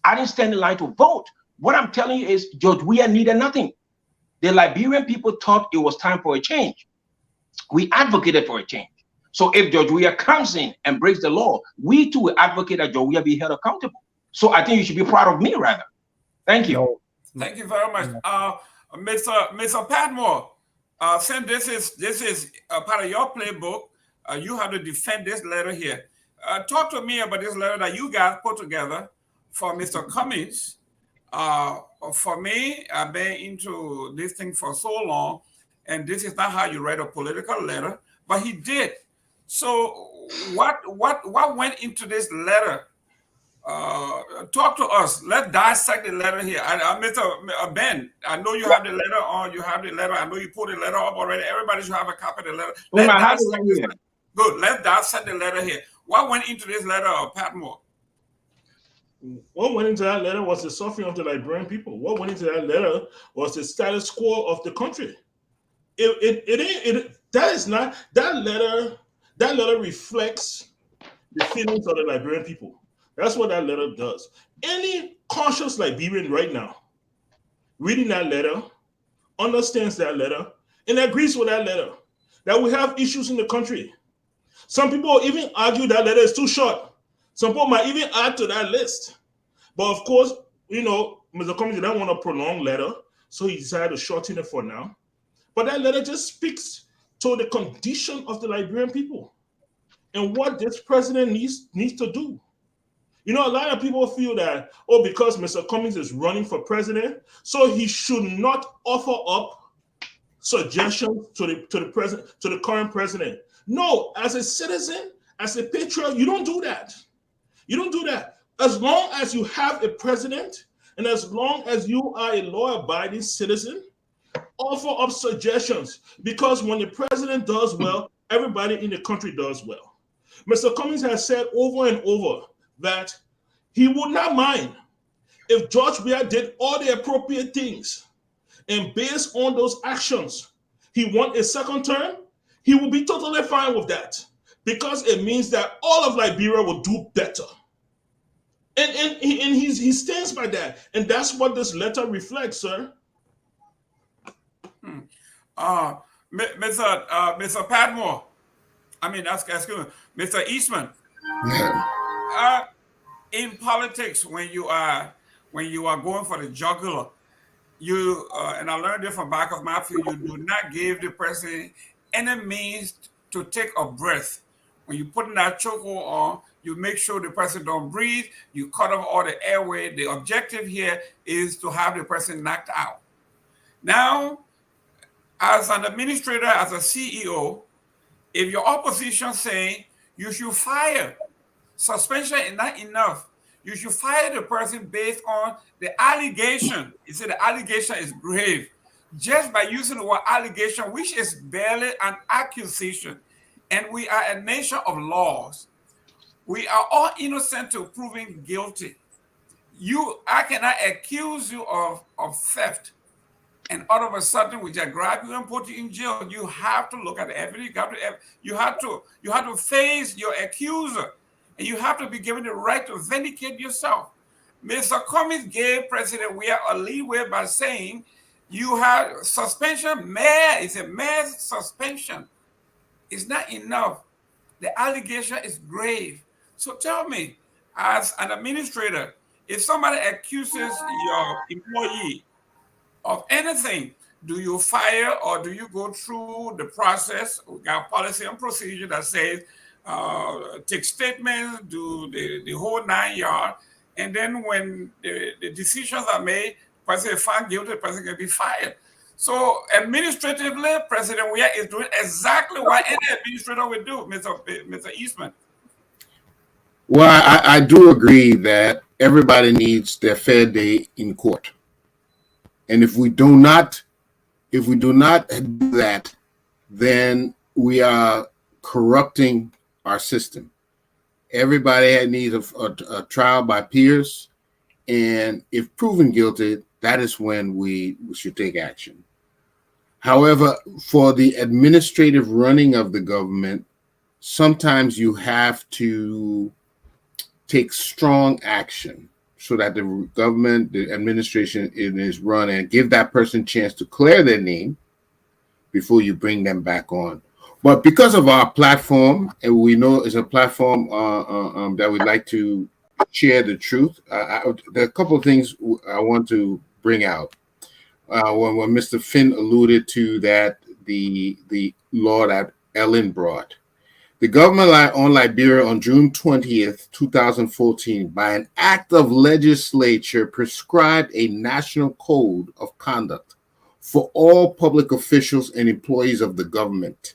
I didn't stand in line to vote. What I'm telling you is George Weah needed nothing. The Liberian people thought it was time for a change. We advocated for a change. So if George Weah comes in and breaks the law, we too will advocate that George Weah be held accountable. So I think you should be proud of me, rather. Thank you. Thank you very much. Mr. Padmore, since this is a part of your playbook, you have to defend this letter here. Talk to me about this letter that you guys put together for Mr. Cummings. For me, I've been into this thing for so long, and this is not how you write a political letter, but he did. So what went into this letter? Talk to us. Let's dissect the letter here. Mr. Ben, I know you have the letter on. You have the letter. I know you put the letter up already. Everybody should have a copy of the letter. Good. Let's dissect the letter here. What went into this letter, Patmore? What went into that letter was the suffering of the Liberian people. What went into that letter was the status quo of the country. That letter reflects the feelings of the Liberian people. That's what that letter does. Any conscious Liberian right now reading that letter understands that letter and agrees with that letter, that we have issues in the country. Some people even argue that letter is too short. Some people might even add to that list. But of course, Mr. Cummings didn't want a prolonged letter, so he decided to shorten it for now. But that letter just speaks to the condition of the Liberian people and what this president needs to do. A lot of people feel that, because Mr. Cummings is running for president, so he should not offer up suggestions to the current president. No, as a citizen, as a patriot, you don't do that. You don't do that. As long as you have a president and as long as you are a law-abiding citizen, offer up suggestions, because when the president does well, everybody in the country does well. Mr. Cummings has said over and over that he would not mind if George Weah did all the appropriate things, and based on those actions, he won a second term. He will be totally fine with that, because it means that all of Liberia will do better. And he stands by that. And that's what this letter reflects, sir. Mr. Padmore, excuse me, Mr. Eastman. In politics, when you are going for the jugular, and I learned it from back of my field, you do not give the person any means to take a breath. When you put in that chokehold on, you make sure the person don't breathe. You cut off all the airway. The objective here is to have the person knocked out. Now, as an administrator, as a CEO, if your opposition saying you should fire, suspension is not enough. You should fire the person based on the allegation. You say the allegation is grave. Just by using the word allegation, which is barely an accusation, and we are a nation of laws. We are all innocent to proving guilty. I cannot accuse you of theft, and all of a sudden we just grab you and put you in jail. You have to look at the evidence. You have to face your accuser, and you have to be given the right to vindicate yourself. Mr. Cummings gave President Weah a leeway by saying you have suspension. It's a mere suspension. It's not enough. The allegation is grave. So tell me, as an administrator, if somebody accuses your employee of anything, do you fire or do you go through the process? We got policy and procedure that says take statements, do the whole 9 yards, and then when the decisions are made, the person is found guilty, the person can be fired. So administratively, President Weah is doing exactly what any administrator would do, Mr. Eastman. Well, I do agree that everybody needs their fair day in court. And if we do not do that, then we are corrupting our system. Everybody needs a trial by peers, and if proven guilty, that is when we should take action. However, for the administrative running of the government, sometimes you have to take strong action so that the government, the administration is run, and give that person a chance to clear their name before you bring them back on. But because of our platform, and we know it's a platform that we'd like to share the truth, there are a couple of things I want to bring out. When Mr. Finn alluded to that, the law that Ellen brought. The government on Liberia on June 20th, 2014, by an act of legislature, prescribed a national code of conduct for all public officials and employees of the government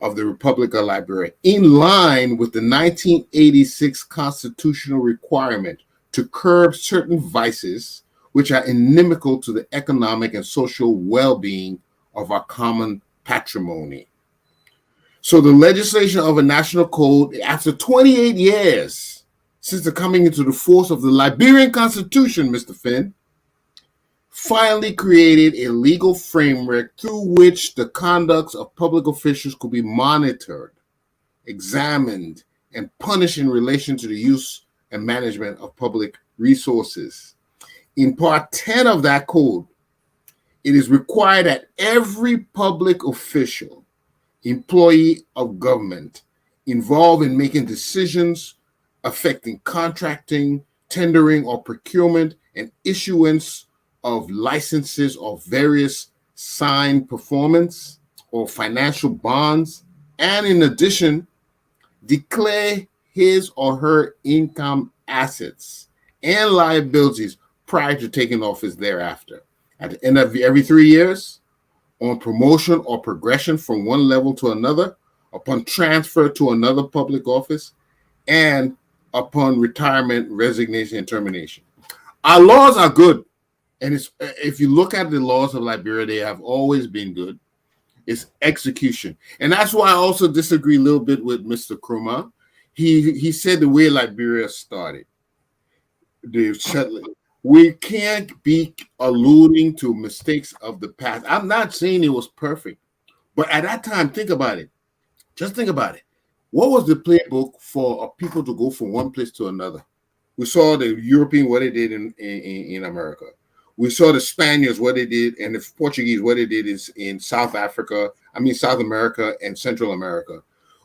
of the Republic of Liberia, in line with the 1986 constitutional requirement to curb certain vices which are inimical to the economic and social well-being of our common patrimony. So the legislation of a national code, after 28 years since the coming into the force of the Liberian Constitution, Mr. Finn, finally created a legal framework through which the conduct of public officials could be monitored, examined, and punished in relation to the use and management of public resources. In Part 10 of that code, it is required that every public official, employee of government involved in making decisions affecting contracting, tendering, or procurement and issuance of licenses of various signed performance or financial bonds, and in addition, declare his or her income, assets, and liabilities prior to taking office thereafter. At the end of every 3 years, on promotion or progression from one level to another, upon transfer to another public office, and upon retirement, resignation, and termination. Our laws are good. And if you look at the laws of Liberia, they have always been good. It's execution. And that's why I also disagree a little bit with Mr. Krumah. He said the way Liberia started, we can't be alluding to mistakes of the past. I'm not saying it was perfect, but at that time, think about it. Just think about it. What was the playbook for people to go from one place to another? We saw the European, what they did in America. We saw the Spaniards, what they did, and the Portuguese, what they did is in South America and Central America.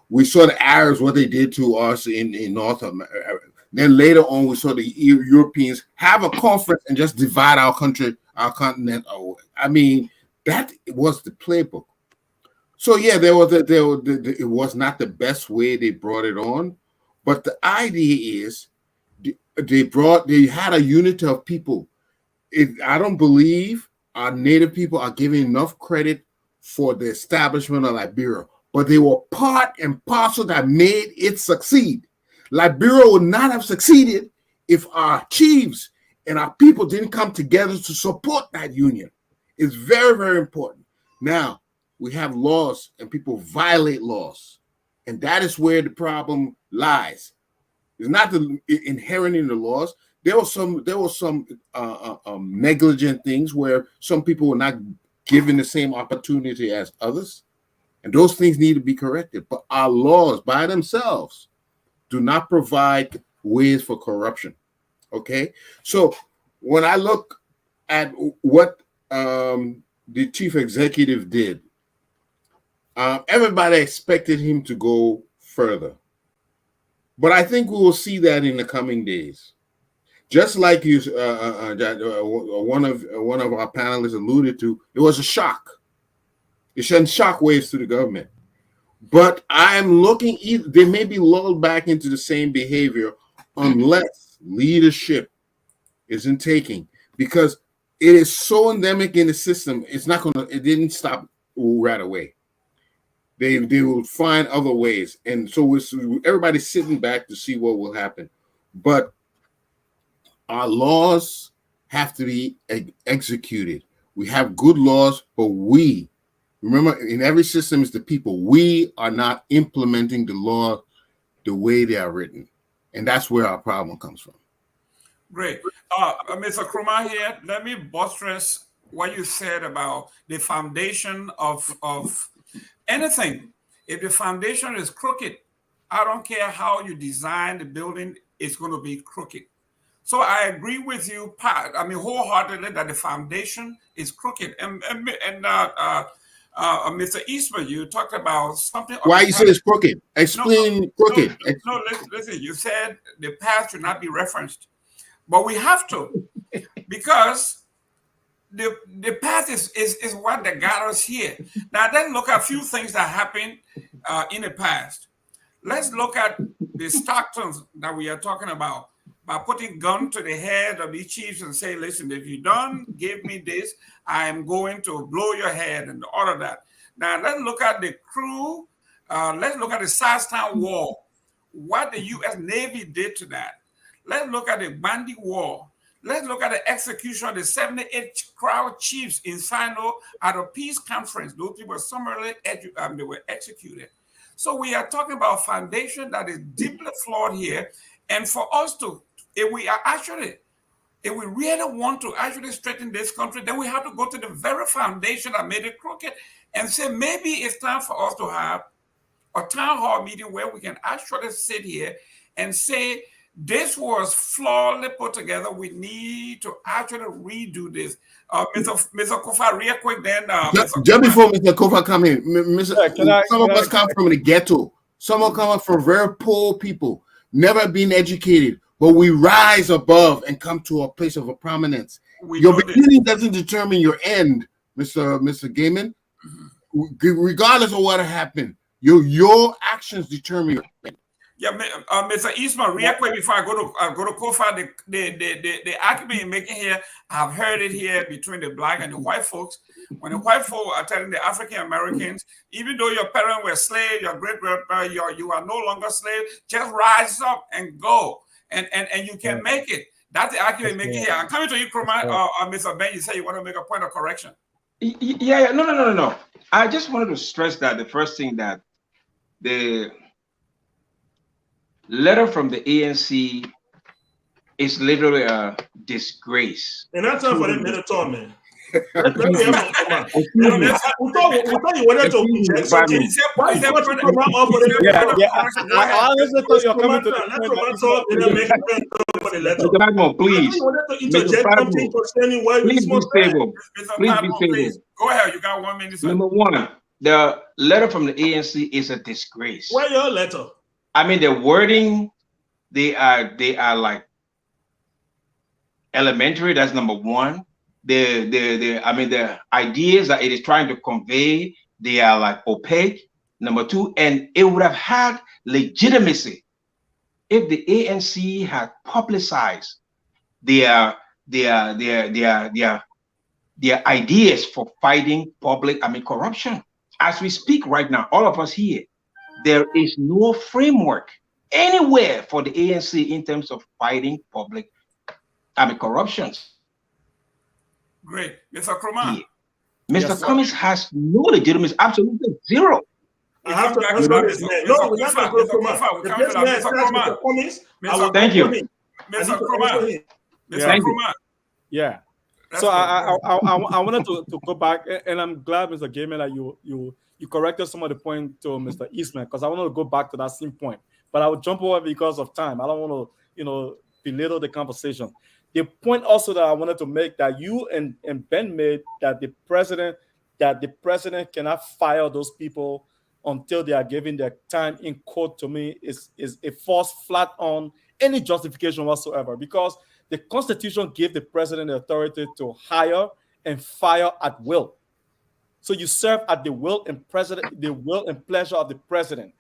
We saw the Arabs, what they did to us in North America. Then later on, we saw the Europeans have a conference and just divide our country, our continent. I mean, that was the playbook. So yeah, it was not the best way they brought it on, but the idea is they had a unity of people. I don't believe our native people are giving enough credit for the establishment of Liberia, but they were part and parcel that made it succeed. Liberia would not have succeeded if our chiefs and our people didn't come together to support that union. It's very, very important. Now, we have laws and people violate laws, and that is where the problem lies. It's not the inherent in the laws. There were some negligent things where some people were not given the same opportunity as others, and those things need to be corrected. But our laws by themselves do not provide ways for corruption. Okay, so when I look at what the chief executive did, everybody expected him to go further, but I think we will see that in the coming days. Just like you, one of our panelists alluded to, it was a shock. It sent shockwaves to the government. But I'm looking, they may be lulled back into the same behavior unless leadership isn't taking, because it is so endemic in the system. It's not going to, it didn't stop right away. They will find other ways. And so everybody's sitting back to see what will happen. But our laws have to be executed. We have good laws, but we, remember, in every system is the people. We are not implementing the law the way they are written. And that's where our problem comes from. Great. Mr. Krumah here, let me buttress what you said about the foundation of anything. If the foundation is crooked, I don't care how you design the building, it's going to be crooked. So I agree with you, Pat. I mean, wholeheartedly that the foundation is crooked. And Mr. Eastman, you talked about something. Why you say it's crooked? Explain crooked. No, listen. You said the past should not be referenced, but we have to, because the past is what that got us here. Now, let's look at a few things that happened in the past. Let's look at the Stocktons that we are talking about, by putting gun to the head of these chiefs and say, listen, if you don't give me this, I am going to blow your head and all of that. Now, let's look at the crew. Let's look at the Southtown War, what the U.S. Navy did to that. Let's look at the Bandi War. Let's look at the execution of the 78 crowd chiefs in Sino at a peace conference. Those people were summarily they were executed. So we are talking about a foundation that is deeply flawed here. And for us to, if we really want to actually straighten this country, then we have to go to the very foundation that made it crooked and say, maybe it's time for us to have a town hall meeting where we can actually sit here and say, this was flawedly put together. We need to actually redo this. Mr. Kofa, real quick then. Just before Mr. Kofa come in, some of us come from the ghetto. Some of us come from very poor people, never been educated, but we rise above and come to a place of a prominence. Your beginning doesn't determine your end, Mr. Gaiman. Regardless of what happened, your actions determine your end. Yeah, Mr. Eastman, real quick before I go to Kofa, the argument you're making here, I've heard it here between the black and the white folks. When the white folk are telling the African Americans, even though your parents were slaves, your great-grandparents, you are no longer slaves, just rise up and go, and you can make it. That's the argument making here. I'm coming to you, Krumah, Mr. Ben. You say you want to make a point of correction. Yeah. No. I just wanted to stress that the first thing that the letter from the ANC is literally a disgrace. And that's not for that minute talk, man. We thought you wanted to object. Why you want to come up for the Yeah. I honestly thought you were coming to the please. Please be stable. Go ahead. You got 1 minute. Number one, the letter from the ANC is a disgrace. Why your letter? I mean, the wording, they are like elementary. That's number one. The ideas that it is trying to convey, they are like opaque. Number two, and it would have had legitimacy if the ANC had publicized their their ideas for fighting public, corruption. As we speak right now, all of us here, there is no framework anywhere for the ANC in terms of fighting public, corruption. Great. Mr. Kroma. Mr. Cummings has no legitimacy, absolutely zero. I have to answer this man. No, we're not going to go Mr. Cummings. Thank you. Mr. Kroma. Mr. Kroma. Yeah. So I wanted to go back, and I'm glad, Mr. Gaiman, that you corrected some of the point to Mr. Eastman, because I wanted to go back to that same point, but I would jump over because of time. I don't want to, belittle the conversation. The point also that I wanted to make, that you and Ben made, that the president cannot fire those people until they are given their time in court, to me is a false flat on any justification whatsoever, because the Constitution gives the president the authority to hire and fire at will. So you serve at the will and pleasure of the president.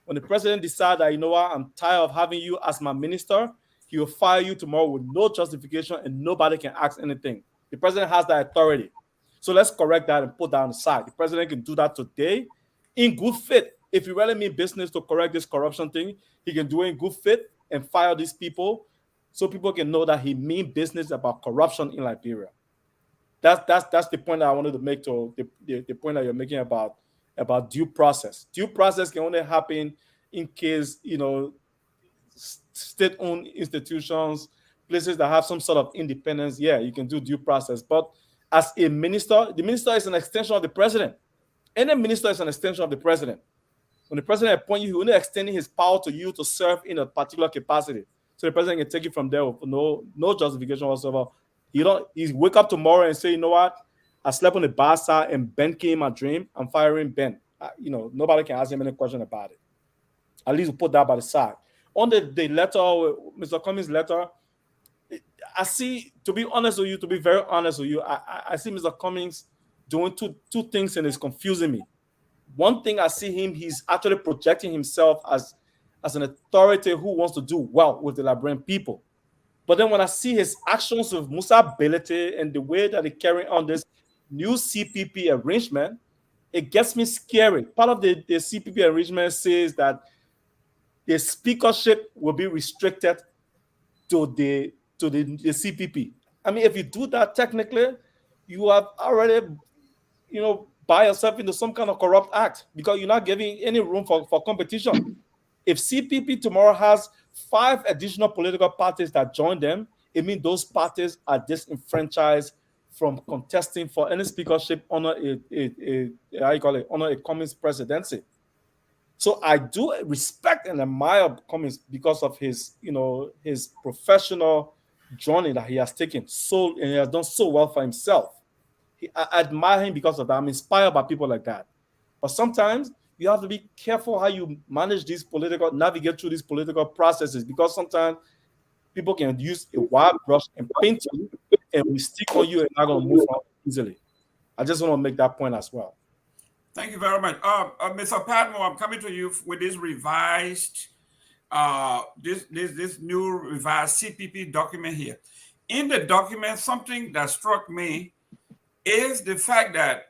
When the president decides that, you know what, I'm tired of having you as my minister, he will fire you tomorrow with no justification and nobody can ask anything. The president has that authority. So let's correct that and put that on the side. The president can do that today in good faith. If he really means business to correct this corruption thing, he can do it in good faith and fire these people so people can know that he means business about corruption in Liberia. That's the point that I wanted to make, to the point that you're making about due process. Due process can only happen in case, state-owned institutions, places that have some sort of independence, you can do due process. But as a minister, the minister is an extension of the president. Any minister is an extension of the president. When the president appoints you, he's only extending his power to you to serve in a particular capacity. So the president can take it from there with no justification whatsoever. He wake up tomorrow and say, you know what? I slept on the bar side and Ben came in my dream. I'm firing Ben. Nobody can ask him any question about it. At least we put that by the side. On the letter, Mr. Cummings' letter, I see, to be very honest with you, I see Mr. Cummings doing two things, and it's confusing me. One thing, I see him, he's actually projecting himself as an authority who wants to do well with the Liberian people. But then when I see his actions with Musa Belete and the way that he carry on this new CPP arrangement, it gets me scary. Part of the CPP arrangement says that the speakership will be restricted to the CPP. I mean, if you do that, technically, you have already, buy yourself into some kind of corrupt act, because you're not giving any room for competition. If CPP tomorrow has 5 additional political parties that join them, it means those parties are disenfranchised from contesting for any speakership under a Cummings presidency. So I do respect and admire Cummings because of his professional journey that he has taken, and he has done so well for himself. I admire him because of that. I'm inspired by people like that. But sometimes you have to be careful how you navigate through these political processes, because sometimes people can use a wild brush and paint you, and we stick on you and not going to move on easily. I just want to make that point as well. Thank you very much. Mr. Padmore, I'm coming to you with this revised, this new revised CPP document here. In the document, something that struck me is the fact that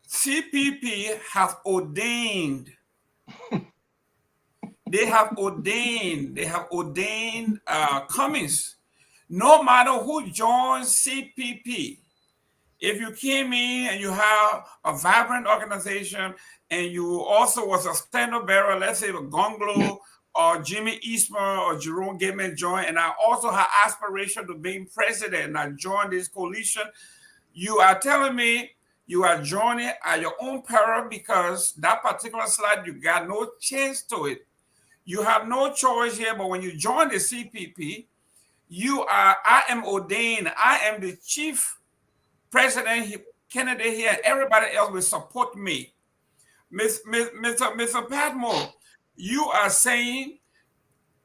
CPP have ordained, Cummings. No matter who joins CPP, if you came in and you have a vibrant organization and you also was a standard bearer, let's say Gonglo or Jimmy Eastman or Jerome Gaiman joined, and I also have aspiration to being president, and I joined this coalition, you are telling me you are joining at your own peril, because that particular slide, you got no chance to it. You have no choice here, but when you join the CPP, I am ordained, I am the chief president candidate here, and everybody else will support me. Mr. Padmore, you are saying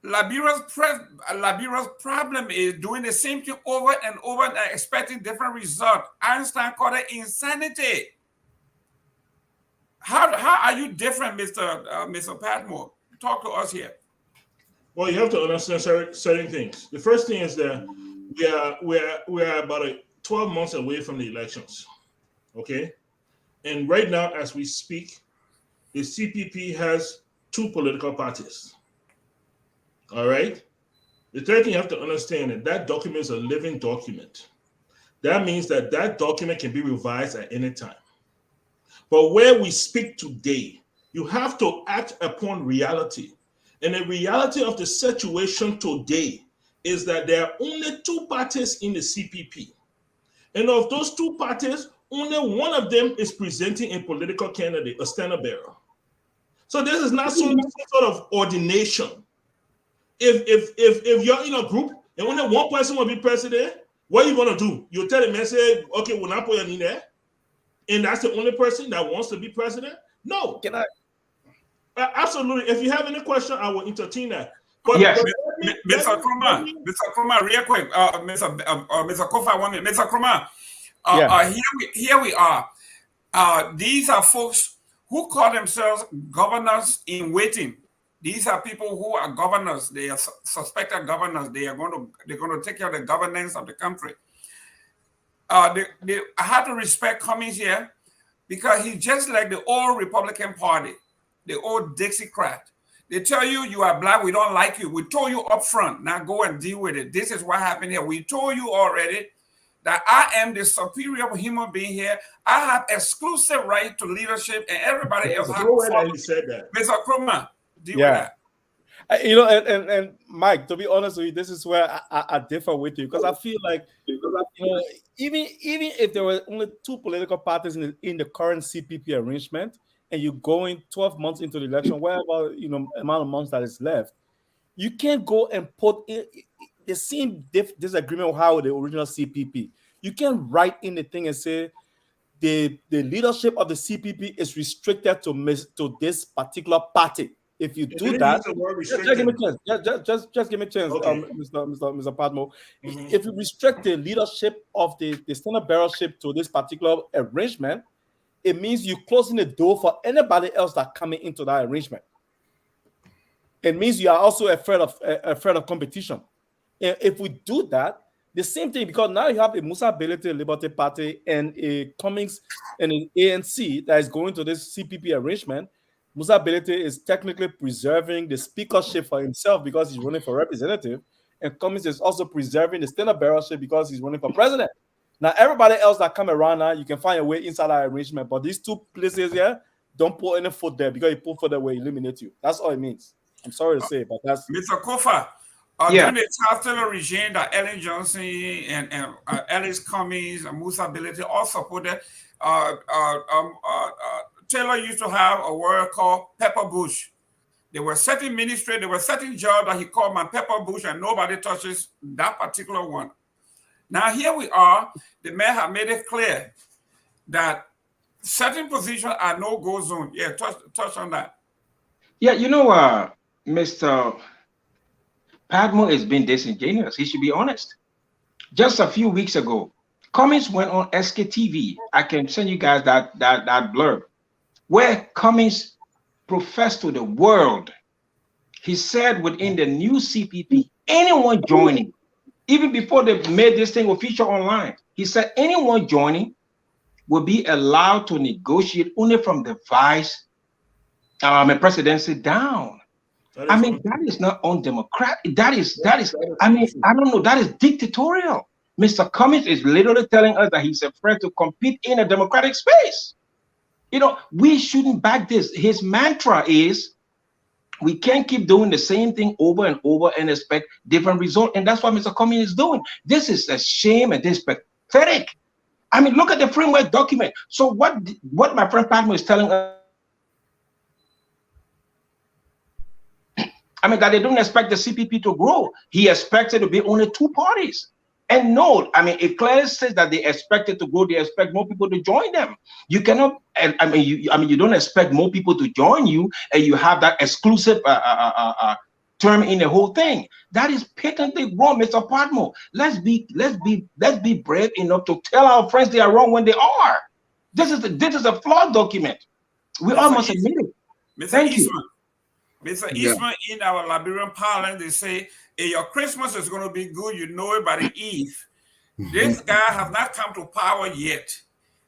Liberia's problem is doing the same thing over and over and expecting different results. Einstein called it insanity. How are you different, Mr. Padmore? Talk to us here. Well, you have to understand certain things. The first thing is that we are about 12 months away from the elections. Okay? And right now, as we speak, the CPP has 2 political parties. All right? The third thing you have to understand is that document is a living document. That means that document can be revised at any time. But where we speak today, you have to act upon reality. And the reality of the situation today is that there are only 2 parties in the CPP. And of those 2 parties, only one of them is presenting a political candidate, a standard bearer. So this is not some sort of ordination. If you're in a group and only one person will be president, what are you going to do? You tell the man, say, okay, we'll not put you in there. And that's the only person that wants to be president? No. Can I? Absolutely. If you have any question, I will entertain that. But, yes. Mr. Krumah, real quick. Mr. Kofa, 1 minute. Mr. Krumah, here we are. These are folks who call themselves governors in waiting. These are people who are governors. They are suspected governors. They're going to take care of the governance of the country. I have to respect Cummings here because he's just like the old Republican Party, the old Dixiecrat. They tell you you are black, we don't like you. We told you up front, now go and deal with it. This is what happened here. We told you already that I am the superior human being here. I have exclusive right to leadership and everybody else has to follow. Said that. Mr. Krumah, deal with that. You know, and Mike, to be honest with you, this is where I differ with you because I feel like, you know, even if there were only 2 political parties in the current CPP arrangement, and you're going 12 months into the election, whatever amount of months that is left, you can't go and put in the same disagreement with how the original CPP. You can't write in the thing and say the leadership of the CPP is restricted to this particular party. If you do that, just give me a chance. Just give me a chance, okay. Mr. Padmo. If you restrict the leadership of the standard bearership to this particular arrangement, it means you're closing the door for anybody else that coming into that arrangement. It means you are also afraid of competition. And if we do that, the same thing, because now you have a Musa Belete Liberty Party and a Cummings and an ANC that is going to this CPP arrangement. Musa Belete is technically preserving the speakership for himself because he's running for representative, and Cummings is also preserving the standard bearership because he's running for president. Now, everybody else that come around now, you can find a way inside that arrangement. But these 2 places here, don't put any foot there because you put foot there will eliminate you. That's all it means. I'm sorry to say, but that's... Mr. Kofa, during the Chancellor regime that Ellen Johnson and Alice Cummings and Musa Belete all supported, Taylor used to have a word called pepper bush. There were certain ministries, there were certain jobs that he called my pepper bush, and nobody touches that particular one. Now, here we are. The mayor have made it clear that certain positions are no-go zone. Yeah, touch on that. Yeah, you know, Mr. Padmo is being disingenuous. He should be honest. Just a few weeks ago, Cummings went on SKTV. I can send you guys that blurb, where Cummings professed to the world. He said within the new CPP, anyone joining, even before they made this thing official online, he said anyone joining will be allowed to negotiate only from the vice presidency down. I mean, that is not undemocratic. That is, I mean, I don't know, that is dictatorial. Mr. Cummings is literally telling us that he's afraid to compete in a democratic space. You know, we shouldn't back this. His mantra is, we can't keep doing the same thing over and over and expect different results. And that's what Mr. Cummings is doing. This is a shame and this is pathetic. I mean, look at the framework document. So what my friend Padmo is telling us, I mean, that they don't expect the CPP to grow. He expects it to be only 2 parties. And no, I mean, it clearly says that they expect it to grow. They expect more people to join them. You cannot, I mean, you don't expect more people to join you, and you have that exclusive term in the whole thing. That is patently wrong, Mr. Padmo. Let's be brave enough to tell our friends they are wrong when they are. This is a flawed document. We almost admit it. Thank you. Mr. Eastman, in our Liberian parlance, they say, hey, your Christmas is going to be good. You know it by the Eve. This guy has not come to power yet.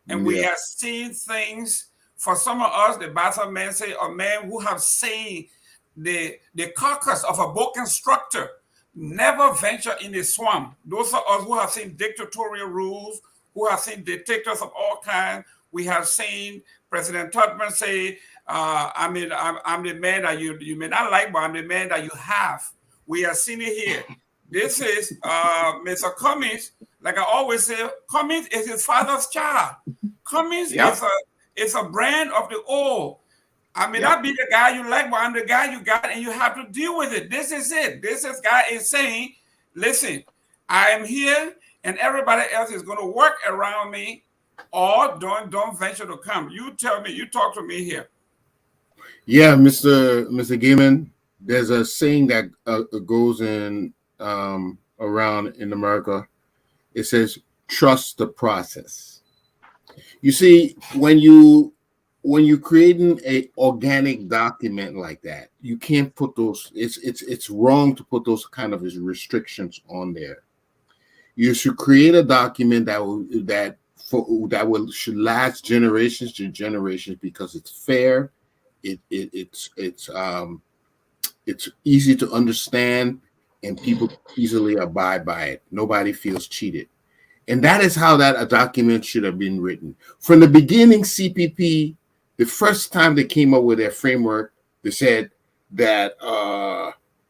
And we Yeah. have seen things, for some of us, the Bassa men say, a man who have seen the carcass of a boa constructor never venture in the swamp. Those are us who have seen dictatorial rules, who have seen dictators of all kinds. We have seen President Tubman say, I'm the man that you may not like, but I'm the man that you have. We have seen it here. This is Mr. Cummings. Like I always say, Cummings is his father's child. Cummings is a brand of the old. I may not be the guy you like, but I'm the guy you got, and you have to deal with it. This is it. This guy is saying, listen, I am here, and everybody else is going to work around me, or don't venture to come. You tell me. You talk to me here. Yeah, Mr. Gaiman, there's a saying that goes in around in America. It says, trust the process. You see, when you're creating a organic document like that, you can't put those, it's wrong to put those kind of restrictions on there. You should create a document that should last generations to generations, because it's fair, it's easy to understand, and people easily abide by it. Nobody feels cheated. And that is how a document should have been written. From the beginning, CPP, the first time they came up with their framework, they said that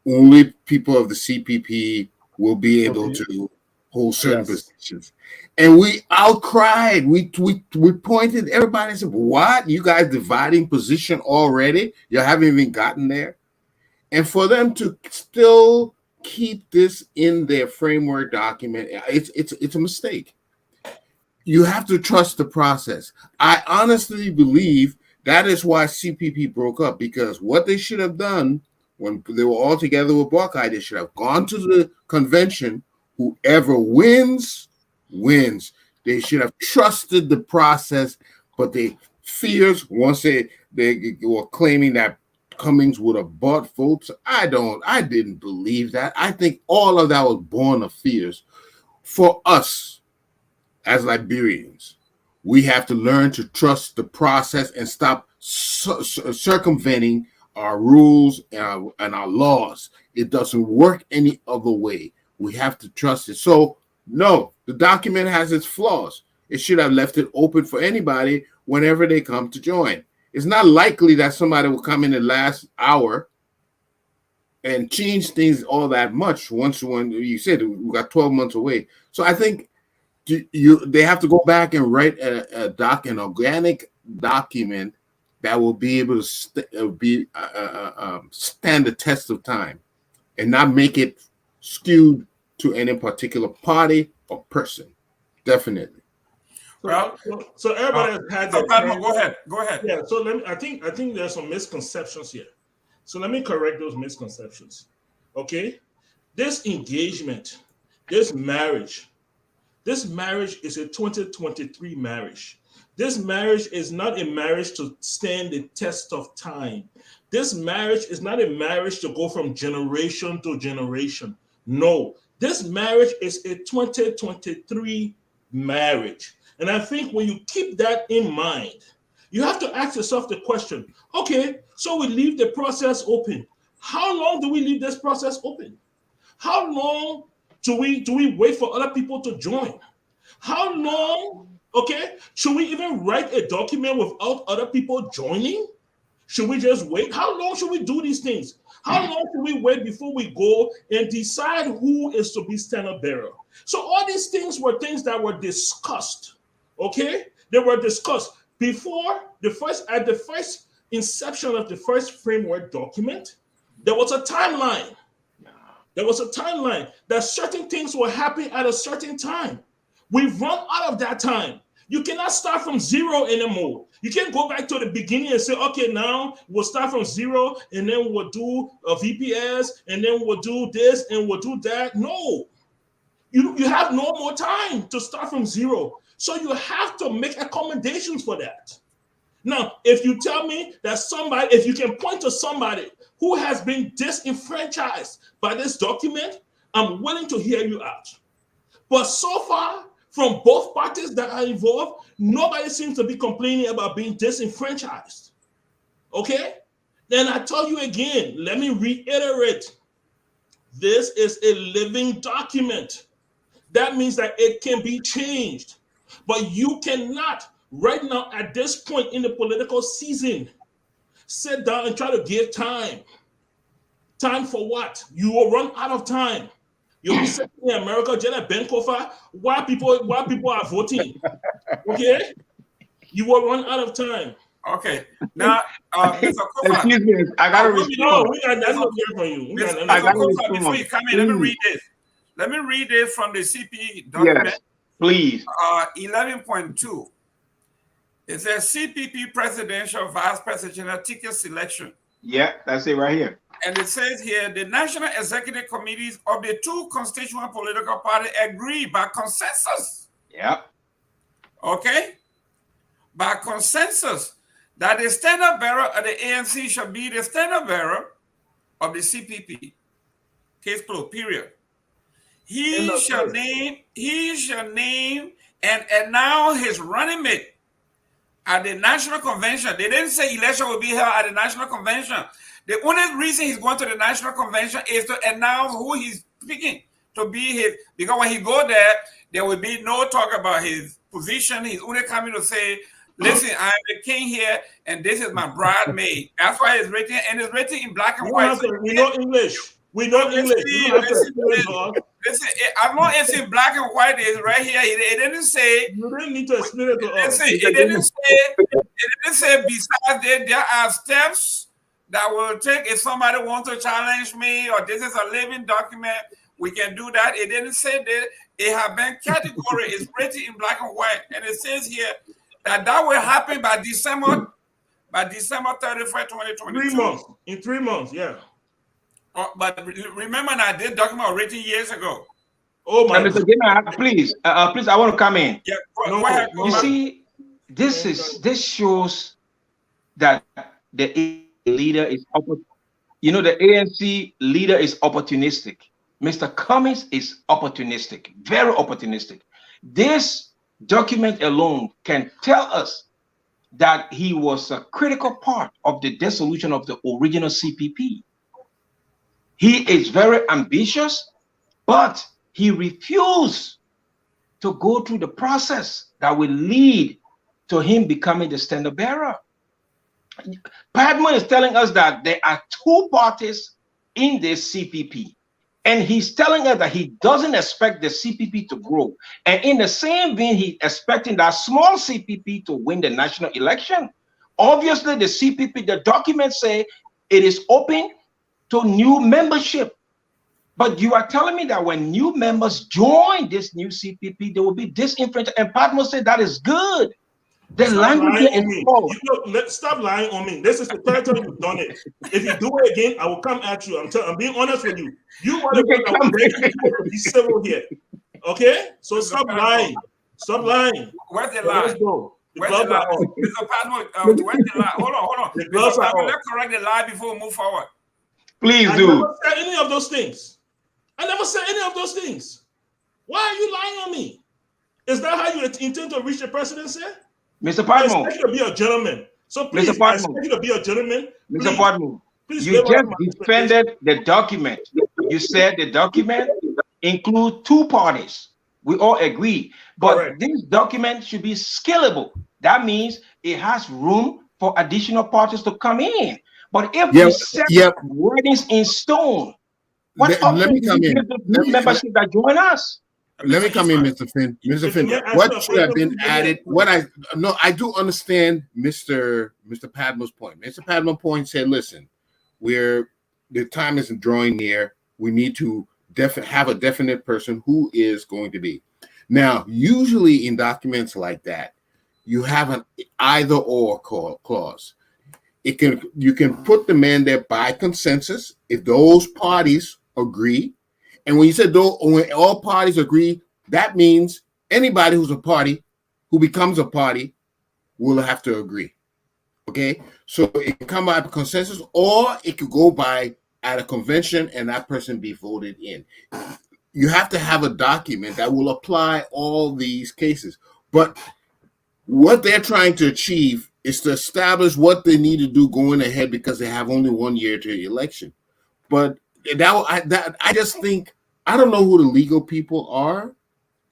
only people of the CPP will be able to hold certain positions. And we outcried. We pointed, everybody said, what? You guys dividing position already? You haven't even gotten there? And for them to still keep this in their framework document, it's a mistake. You have to trust the process. I honestly believe that is why CPP broke up, because what they should have done when they were all together with Buckeye, they should have gone to the convention. Whoever wins, wins. They should have trusted the process, but they fears, once they were claiming that Cummings would have bought votes. I didn't believe that. I think all of that was born of fears. For us as Liberians, we have to learn to trust the process and stop circumventing our rules and our laws. It doesn't work any other way. We have to trust it. So, no, the document has its flaws. It should have left it open for anybody whenever they come to join. It's not likely that somebody will come in the last hour and change things all that much when you said we got 12 months away. So I think they have to go back and write an organic document that will be able to stand the test of time and not make it skewed to any particular party or person. Definitely. So everybody has had their Go ahead. Yeah. So I think there's some misconceptions here. So let me correct those misconceptions. Okay. This engagement, this marriage is a 2023 marriage. This marriage is not a marriage to stand the test of time. This marriage is not a marriage to go from generation to generation. No, this marriage is a 2023 marriage. And I think when you keep that in mind, you have to ask yourself the question, okay, so we leave the process open. How long do we leave this process open? How long do we wait for other people to join? How long, okay, should we even write a document without other people joining? Should we just wait? How long should we do these things? How long should we wait before we go and decide who is to be standard bearer? So all these things were things that were discussed, okay? They were discussed before at the first inception of the first framework document. There was a timeline. There was a timeline that certain things will happen at a certain time. We've run out of that time. You cannot start from zero anymore. You can't go back to the beginning and say, okay, now we'll start from zero and then we'll do a VPS and then we'll do this and we'll do that. No, you have no more time to start from zero. So you have to make accommodations for that. Now, if you tell me that if you can point to somebody who has been disenfranchised by this document, I'm willing to hear you out. But so far, from both parties that are involved, nobody seems to be complaining about being disenfranchised. Okay? Then I tell you again, let me reiterate. This is a living document. That means that it can be changed. But you cannot, right now, at this point in the political season, sit down and try to give time. Time for what? You will run out of time. You'll be sitting in America, just like Ben Kofa, while people are voting. Okay? You will run out of time. Okay. Now, Mr. Kofa. Excuse me, I gotta respond. No, we got nothing to hear from you. Mr. gotta Kofa, respond. before you come in, let me read this. Let me read this from the CP document. Yes, please. 11.2. It says CPP presidential vice presidential ticket selection. Yeah, that's it right here. And it says here, the national executive committees of the two constituent political parties agree by consensus. Yeah. Okay? By consensus that the standard bearer of the ANC shall be the standard bearer of the CPP. Case closed, period. He shall name and announce his running mate at the national convention. They didn't say election will be held at the national convention. The only reason he's going to the national convention is to announce who he's picking to be his, because when he go there will be no talk about his position. He's only coming to say, listen, I'm the king here, and this is my bridesmaid. That's why it's written, and it's written in black and white. We know English. We know English. Listen, as long as it's in black and white, it's right here. It didn't say. You didn't need to explain it to us. Listen, it didn't say besides there are steps that will take if somebody wants to challenge me or this is a living document, we can do that. It didn't say that. It has been category. It's written in black and white, and it says here that will happen by December 31st, 2022. 3 months. In 3 months, yeah. But remember that this document was written years ago. Oh my Mr. Gamer, please, please, I want to come in. Yeah, go ahead. You see, this shows that the leader is, the ANC leader is opportunistic. Mr. Cummings is opportunistic, very opportunistic. This document alone can tell us that he was a critical part of the dissolution of the original CPP. He is very ambitious, but he refused to go through the process that will lead to him becoming the standard bearer. Padman is telling us that there are two parties in this CPP, and he's telling us that he doesn't expect the CPP to grow. And in the same vein, he's expecting that small CPP to win the national election. Obviously, the CPP, the documents say it is open to new membership. But you are telling me that when new members join this new CPP, they will be disenfranchised. And Padman said that is good. The language is false. Stop lying on me. This is the third time you've done it. If you do it again, I will come at you. I'm being honest with you. You want to be civil here. Okay? So stop lying. Stop lying. Where's the lie? Let's go. Where's the lie? Mr. Padman, where's the lie? Hold on. Mr. Padman, let's correct the lie before we move forward. Please I do. never said any of those things. I never said any of those things. Why are you lying on me? Is that how you intend to reach the presidency? Mr. Padman. I expect you to be a gentleman. So please, Mr. I expect you to be a gentleman. Mr. Padman, you just defended the document. You said the document includes two parties. We all agree. But Correct. This document should be scalable. That means it has room for additional parties to come in. But if we set writings in stone, what let me come in. Membership that join us. Let me come in, Mr. Finn. Mr. Finn, what should have been added? I do understand Mr. Padman's point. Mr. Padman's point said, listen, the time is drawing near. We need to have a definite person who is going to be. Now, usually in documents like that, you have an either or clause. You can put the man there by consensus if those parties agree. And when you said when all parties agree, that means anybody who's a party, who becomes a party, will have to agree. Okay, so it can come by consensus, or it could go by at a convention and that person be voted in. you have to have a document that will apply all these cases. But what they're trying to achieve is to establish what they need to do going ahead because they have only 1 year to the election. But I just think, I don't know who the legal people are,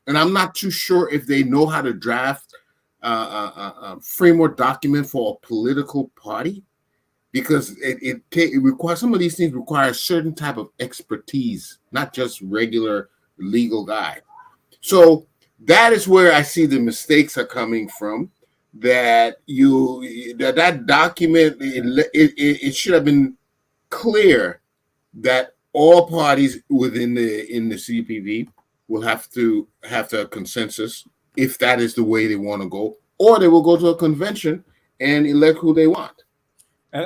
and I'm not too sure if they know how to draft a framework document for a political party, because it requires, some of these things require a certain type of expertise, not just regular legal guy. So that is where I see the mistakes are coming from. That that document, it should have been clear that all parties within the CPV will have to have a consensus if that is the way they want to go, or they will go to a convention and elect who they want. And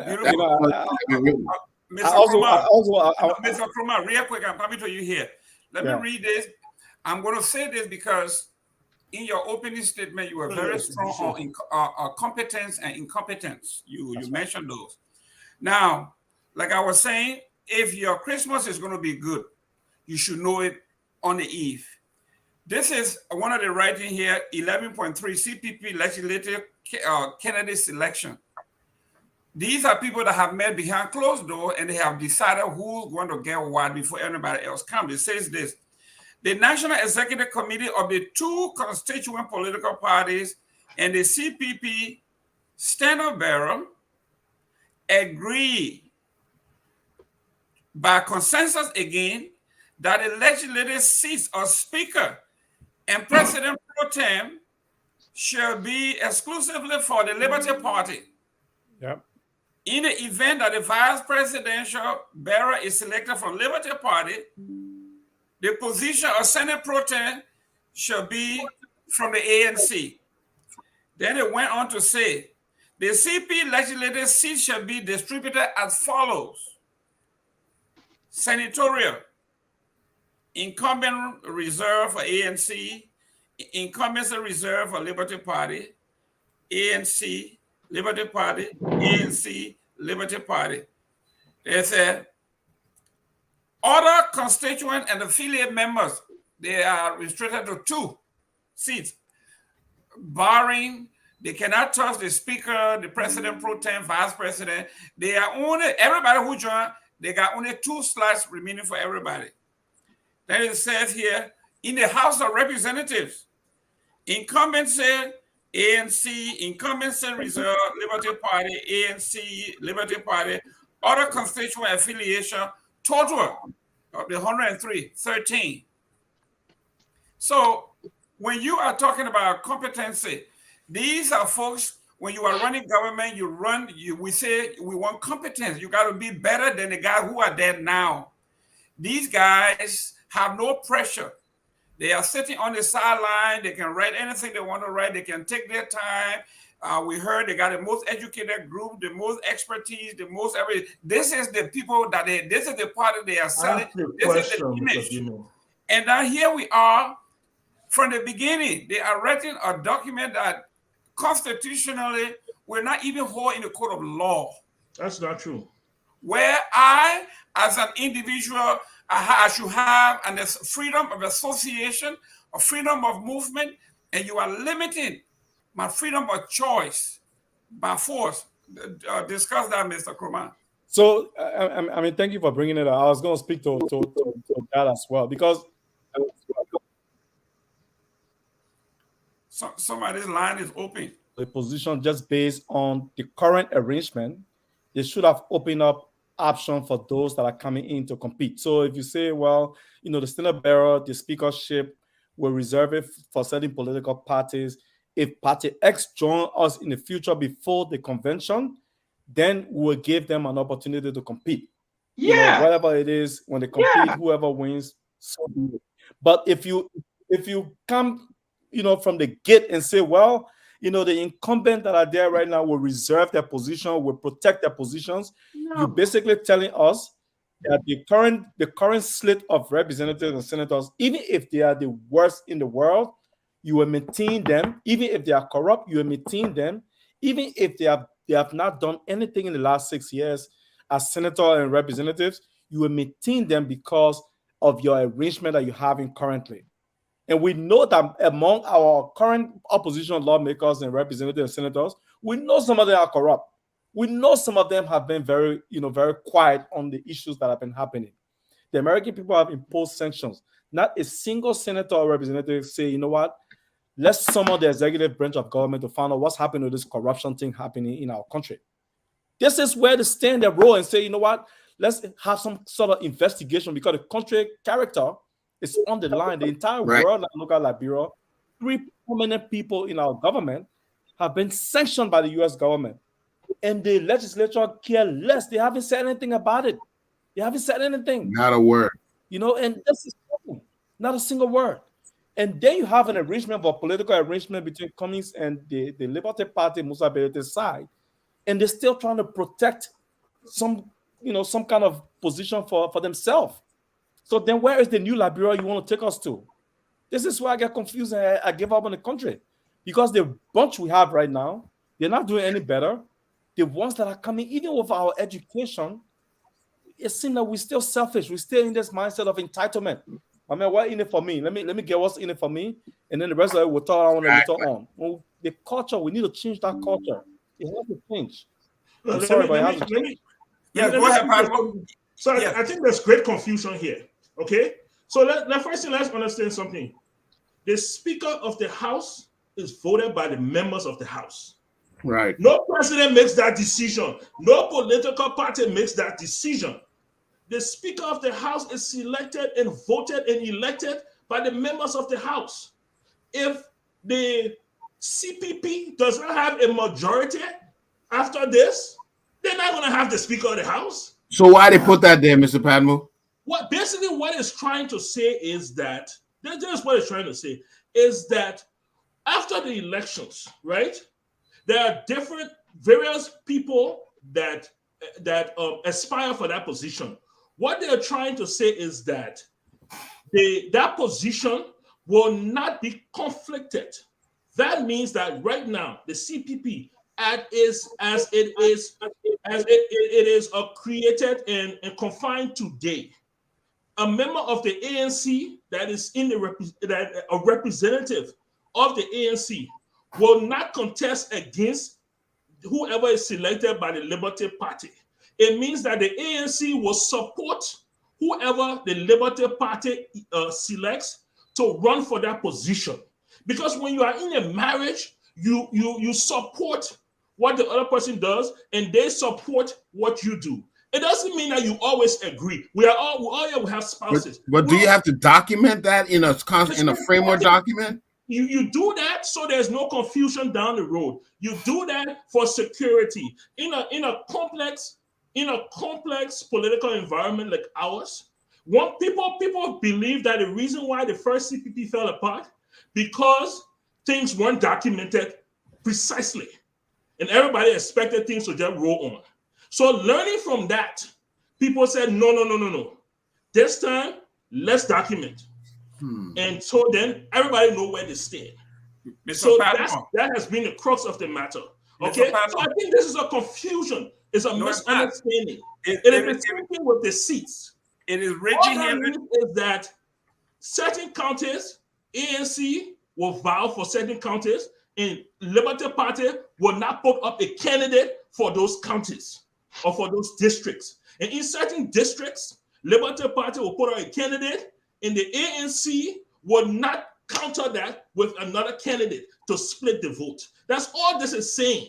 Mr. Krumah, real quick, I'm coming to you here. Let me read this. I'm going to say this because in your opening statement, you were very strong on competence and incompetence. You mentioned those. Now, like I was saying, if your Christmas is going to be good, you should know it on the eve. This is one of the writing here, 11.3 CPP legislative candidate selection. These are people that have met behind closed doors and they have decided who's going to get what before anybody else comes. It says this: the National Executive Committee of the two constituent political parties and the CPP standard bearer agree by consensus again that the legislative seats of Speaker and President pro tem shall be exclusively for the Liberty Party. Yep. In the event that the vice presidential bearer is selected from Liberty Party, the position of Senate pro tem shall be from the ANC. Then it went on to say, the CP legislative seats shall be distributed as follows: senatorial, incumbent reserved for ANC, incumbency reserved for Liberty Party, ANC, Liberty Party, ANC, Liberty Party. They said, other constituent and affiliate members, they are restricted to 2 seats, barring they cannot touch the Speaker, the President pro tem, Vice President. They are only, everybody who joined, they got only 2 slots remaining for everybody. Then it says here, in the House of Representatives, incumbency, ANC, incumbency reserve, Liberty Party, ANC, Liberty Party, other constituent affiliation, total of the 103, 13. So when you are talking about competency, these are folks, when you are running government, we say we want competence. You got to be better than the guys who are there now. These guys have no pressure. They are sitting on the sideline. They can write anything they want to write. They can take their time. We heard they got the most educated group, the most expertise, the most everything. This is the people this is the party they are selling. This is the image. And now here we are. From the beginning, they are writing a document that constitutionally we're not even hold in the court of law. That's not true. Where I, as an individual, I should have freedom of association, a freedom of movement, and you are limiting my freedom of choice by force. Discuss that, Mr. Krumah. So, I mean, thank you for bringing it up. I was going to speak to that as well, because somebody's line is open. The position just based on the current arrangement, they should have opened up option for those that are coming in to compete. So if you say, well, the standard bearer, the speakership, will reserve it for certain political parties. If Party X join us in the future before the convention, then we'll give them an opportunity to compete. Yeah. Whatever it is, when they compete, whoever wins, so be it. But if you come, from the gate and say, well, the incumbent that are there right now will reserve their position, will protect their positions. No. You're basically telling us that the current slate of representatives and senators, even if they are the worst in the world, you will maintain them. Even if they are corrupt, you will maintain them. Even if they have not done anything in the last 6 years as senators and representatives, you will maintain them because of your arrangement that you're having currently. And we know that among our current opposition lawmakers and representatives and senators, we know some of them are corrupt. We know some of them have been very quiet on the issues that have been happening. The American people have imposed sanctions. Not a single senator or representative say, you know what, let's summon the executive branch of government to find out what's happening with this corruption thing happening in our country. This is where they stand their role and say, you know what, let's have some sort of investigation because the country character is on the line. The entire world, look at Liberia, 3 prominent people in our government have been sanctioned by the U.S. government. And the legislature care less. They haven't said anything about it. They haven't said anything. Not a word. And this is not a single word. And then you have an arrangement, a political arrangement between Cummings and the Liberty Party, Musa Berete's side, and they're still trying to protect some kind of position for themselves. So then where is the new Liberia you want to take us to? This is where I get confused and I give up on the country. Because the bunch we have right now, they're not doing any better. The ones that are coming, even with our education, it seems that we're still selfish. We're still in this mindset of entitlement. I mean, what's in it for me? Let me get what's in it for me, and then the rest of it we'll talk on and we'll talk on. Well, the culture, we need to change that culture. It has to change. I'm sorry, but it has to change. Go ahead, Pablo. So I think there's great confusion here. Okay, so let's understand something. The Speaker of the House is voted by the members of the House. Right. No president makes that decision. No political party makes that decision. The Speaker of the House is selected and voted and elected by the members of the House. If the CPP does not have a majority after this, they're not going to have the Speaker of the House. So why they put that there, Mr. Padmo? What it's trying to say is that, that's what it's trying to say, is that after the elections, right, there are various people that aspire for that position. What they're trying to say is that that position will not be conflicted. That means that right now the CPP, as it is created and confined today, a member of the ANC that is a representative of the ANC will not contest against whoever is selected by the Liberty Party. It means that the ANC will support whoever the Liberty Party selects to run for that position. Because when you are in a marriage, you support what the other person does, and they support what you do. It doesn't mean that you always agree. We all have spouses. But do you have to document that in a framework document? You do that so there's no confusion down the road. You do that for security. In a complex political environment like ours, people believe that the reason why the first CPP fell apart because things weren't documented precisely, and everybody expected things to just roll on. So learning from that, people said, no. This time, let's document. And so then everybody know where they stand. So that has been the crux of the matter. Okay, so I think this is a confusion. It's a misunderstanding. It is the same thing with the seats. It is Reggie Hammond. Is that certain counties, ANC will vow for certain counties, and Liberty Party will not put up a candidate for those counties or for those districts. And in certain districts, Liberty Party will put out a candidate, and the ANC will not counter that with another candidate to split the vote. That's all this is saying.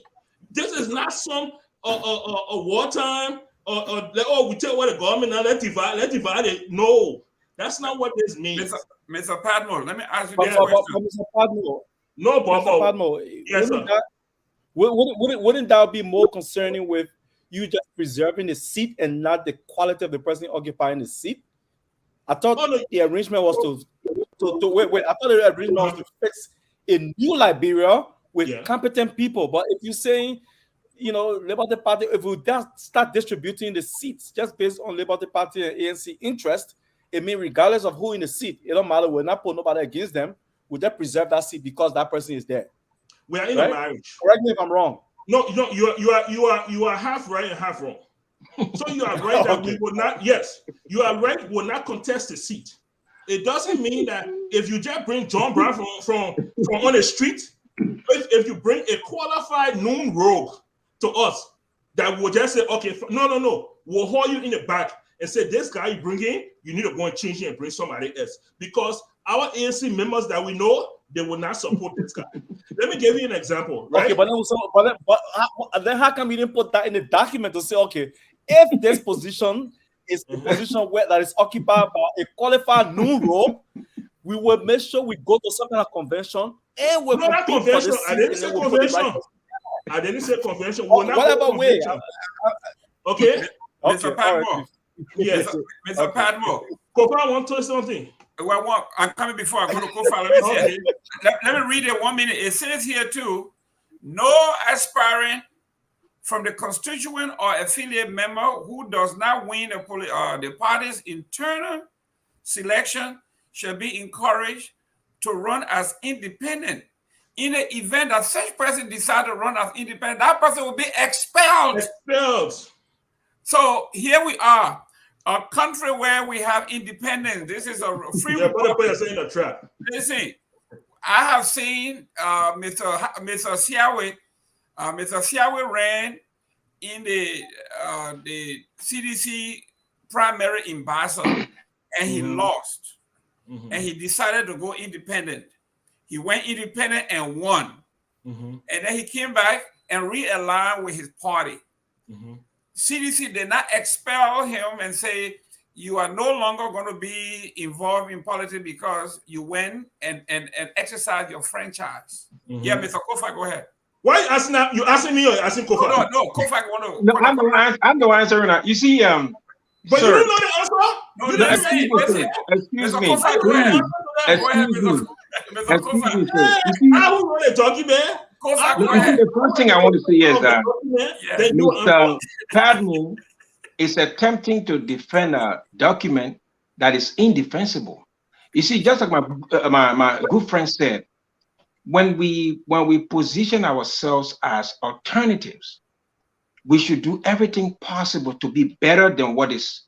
This is not some a wartime or we tell what the government now let's divide it. No, that's not what this means. Mr. Padmo, let me ask you this question. Mr. Padmo, no, Mr. Padmo, yes, wouldn't that be more concerning with you just preserving the seat and not the quality of the person occupying the seat? I thought the arrangement was to wait. I thought the arrangement was to fix a new Liberia with competent people. But if you're saying, Liberty Party, if we start distributing the seats just based on Liberty Party and ANC interest, it means regardless of who in the seat, it don't matter. We're not putting nobody against them. We just preserve that seat because that person is there. We are in a marriage. Correct me if I'm wrong. No, you are half right and half wrong. So you are right that we will not. Yes, you are right. Will not contest the seat. It doesn't mean that if you just bring John Brown from on the street, if you bring a qualified known rogue to us, that will just say, okay, no, we'll hold you in the back and say, this guy you bring in, you need to go and change him and bring somebody else. Because our ANC members that we know, they will not support this guy. Let me give you an example, right? Okay, but then how come you didn't put that in the document to say, okay, if this position is a position where that is occupied by a qualified new role, we will make sure we go to some kind of convention and we'll not compete convention. for the seat. I didn't say convention. I didn't say convention. Whatever way. Okay. Mr. Padmore. Yes. Mr. Padmore. Kofa want to say something. Well, I'm coming before I go to Kofa. Let me read it 1 minute. It says here too, no aspiring from the constituent or affiliate member who does not win the party's internal selection shall be encouraged to run as independent. In the event that such person decides to run as independent, that person will be expelled. So here we are, a country where we have independence. This is a free republic. In a trap. Listen, I have seen Mr. Siawe. Mr. Siawe ran in the CDC primary in Basel, and he lost. And he decided to go independent. He went independent and won. And then he came back and realigned with his party. CDC did not expel him and say, you are no longer going to be involved in politics because you went and exercise your franchise. Yeah, Mr. Kofa, go ahead. Why you asking that? You asking me or you asking Kofa? No, Kofa want to. No, I'm the one answering that. You see, but sir, you didn't know the answer? No, excuse me. Excuse me, sir. You see, I was going to talk you, man. The first thing I want to say is that Mr. Padmore is attempting to defend a document that is indefensible. You see, just like my good friend said, when we position ourselves as alternatives, we should do everything possible to be better than what is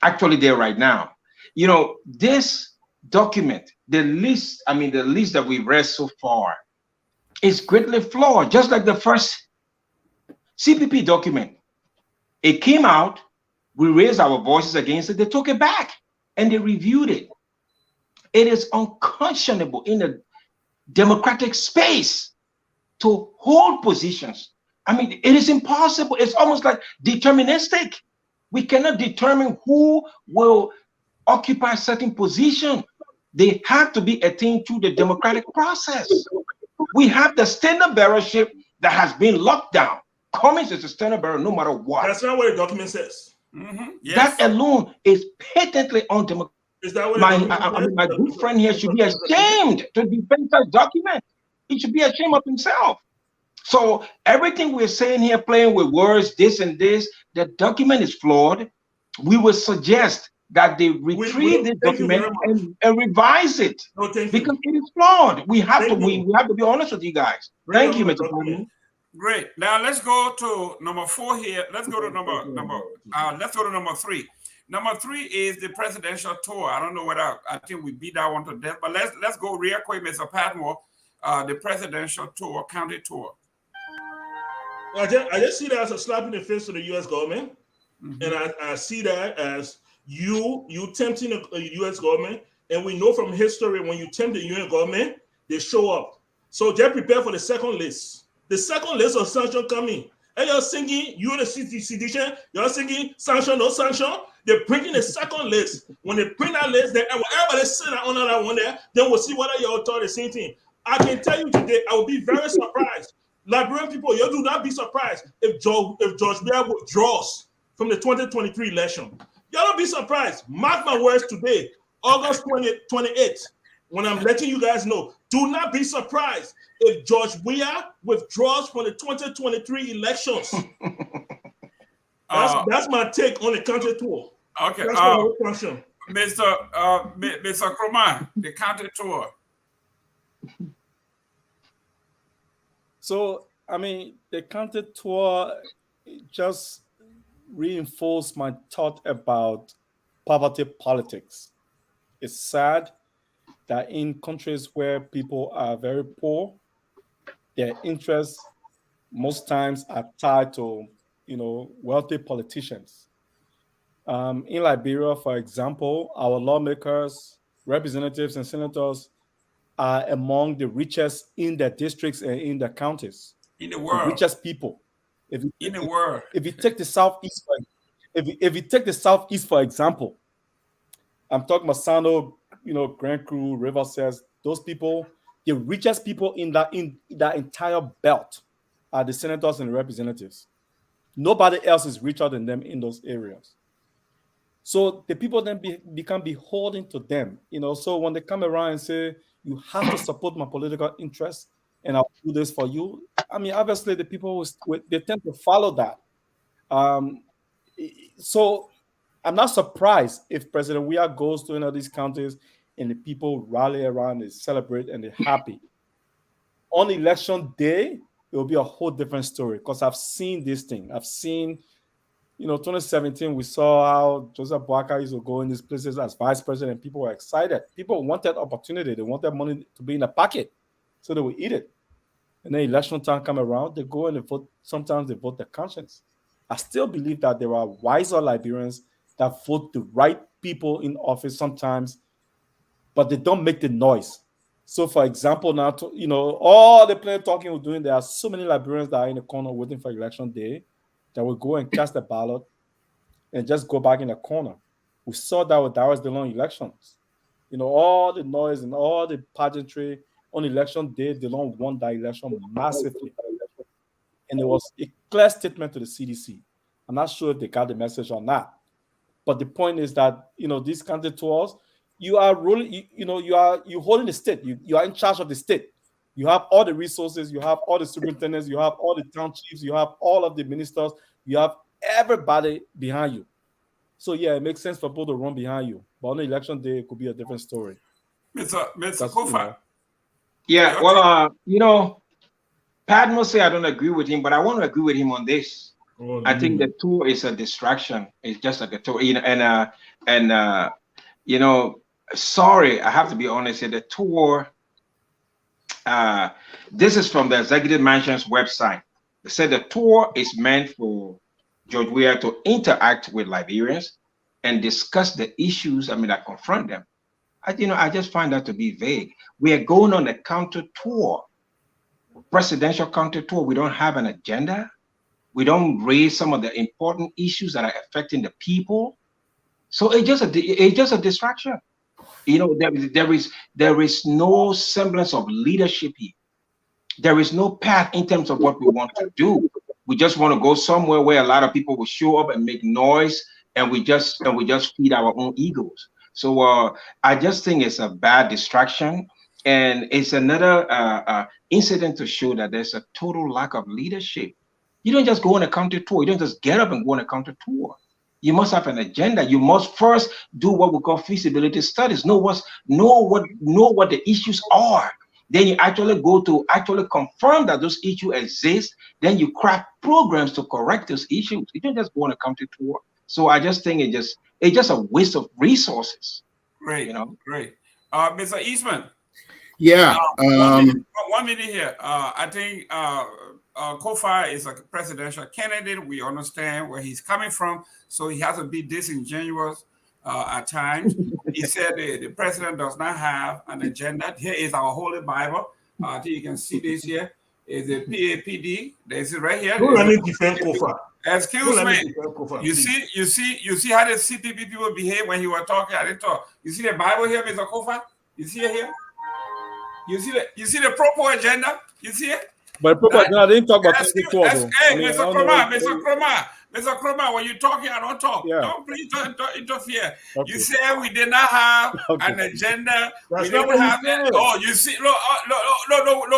actually there right now. You know, this document, the list that we've read so far is greatly flawed, just like the first CPP document. It came out, we raised our voices against it, they took it back and they reviewed it. It is unconscionable in a democratic space to hold positions. I mean, it is impossible. It's almost like deterministic. We cannot determine who will occupy a certain position. They have to be attained through the democratic process. We have the standard bearership that has been locked down. Cummings is a standard bearer no matter what. That's not what the document says. Yes. That alone is patently undemocratic. Is that what my good friend here should be ashamed to defend such document. He should be ashamed of himself. So everything we're saying here, playing with words, this and this, the document is flawed. We would suggest that they retrieve this document and revise it because it is flawed. We have to be honest with you guys. Thank you, Mr. President. Great. Now let's go to number 4 here. Let's go to number 3. Number 3 is the presidential tour. I don't know whether I think we beat that one to death, but let's go real quick, Mr. Padmore. The presidential tour, county tour. I just see that as a slap in the face to the U.S. government, and I see that as you tempting the U.S. government, and we know from history when you tempt the U.S. government, they show up. So just prepare for the second list. The second list of sanction coming. And you're singing, you're the sedition, you're singing sanction, no sanction. They're bringing the second list. When they bring that list, then everybody sit down under that one there, then we'll see whether you're thought the same thing. I can tell you today, I will be very surprised. Liberian people, you do not be surprised if George Weah withdraws from the 2023 election. You don't be surprised. Mark my words today, August 28th, when I'm letting you guys know, do not be surprised if George Weah withdraws from the 2023 elections. That's my take on the country tour. Okay. Mr. Kroma, the country tour. So, I mean, the country tour just reinforced my thought about poverty politics. It's sad that in countries where people are very poor, their interests most times are tied to, wealthy politicians. In Liberia, for example, our lawmakers, representatives, and senators are among the richest in their districts and in their counties. In the The world. richest people. If you, In the world. if you take the southeast, if you take the southeast, for example, I'm talking Masano, Grand Cru, River Says, those people, the richest people in that entire belt are the senators and the representatives. Nobody else is richer than them in those areas. So the people then become beholden to them. So when they come around and say, you have to support my political interests and I'll do this for you, I mean, obviously the people, they tend to follow that. So I'm not surprised if President Weah goes to these counties and the people rally around and celebrate and they're happy. On election day, it will be a whole different story because I've seen this thing. I've seen, 2017, we saw how Joseph Boakai used to go in these places as vice president and people were excited. People wanted opportunity. They wanted money to be in a pocket so they would eat it. And then election time come around, they go and they vote. Sometimes they vote their conscience. I still believe that there are wiser Liberians that vote the right people in office sometimes, but they don't make the noise. So, for example, now, all the plain talking we're doing, there are so many Liberians that are in the corner waiting for election day that will go and cast a ballot and just go back in the corner. We saw that with Darius DeLong elections. All the noise and all the pageantry on election day, DeLong won that election massively. And it was a clear statement to the CDC. I'm not sure if they got the message or not. But the point is that, these country tours, you are ruling, you're holding the state. You are in charge of the state. You have all the resources. You have all the superintendents. You have all the town chiefs. You have all of the ministers. You have everybody behind you. So, yeah, it makes sense for people to run behind you. But on election day, it could be a different story. Mr. Kofa. Yeah, well, Pat must say I don't agree with him, but I want to agree with him on this. I think the tour is a distraction. It's just like a tour, sorry, I have to be honest here. The tour, this is from the Executive Mansion's website. They said the tour is meant for George Weah to interact with Liberians and discuss the issues, that confront them. I just find that to be vague. We are going on a counter tour, presidential counter tour. We don't have an agenda. We don't raise some of the important issues that are affecting the people. So it's just a distraction. There is no semblance of leadership here. There is no path in terms of what we want to do. We just want to go somewhere where a lot of people will show up and make noise, and we just feed our own egos. So I just think it's a bad distraction, and it's another incident to show that there's a total lack of leadership. You don't just go on a counter tour. You don't just get up and go on a counter tour. You must have an agenda. You must first do what we call feasibility studies. Know what the issues are. Then you actually go to confirm that those issues exist. Then you craft programs to correct those issues. You don't just go on a counter tour. So I just think it's just a waste of resources. Great, great. Mr. Eastman. Yeah. 1 minute here. I think Kofi is a presidential candidate. We understand where he's coming from, so he has to be disingenuous at times. He said the president does not have an agenda. Here is our Holy Bible. I think you can see this here. Is the PAPD? This is right here. Excuse me. You see how the CPP people behave when you were talking. I didn't talk. You see the Bible here, Mr. Kofi? You see it here? You see the proper agenda? You see it? But proper agenda, I didn't talk about Hey, Mr. Kroma, when you're talking, I don't talk. Yeah. Don't please interfere. Okay. You said we did not have an agenda. We didn't have it. Oh, you see, no,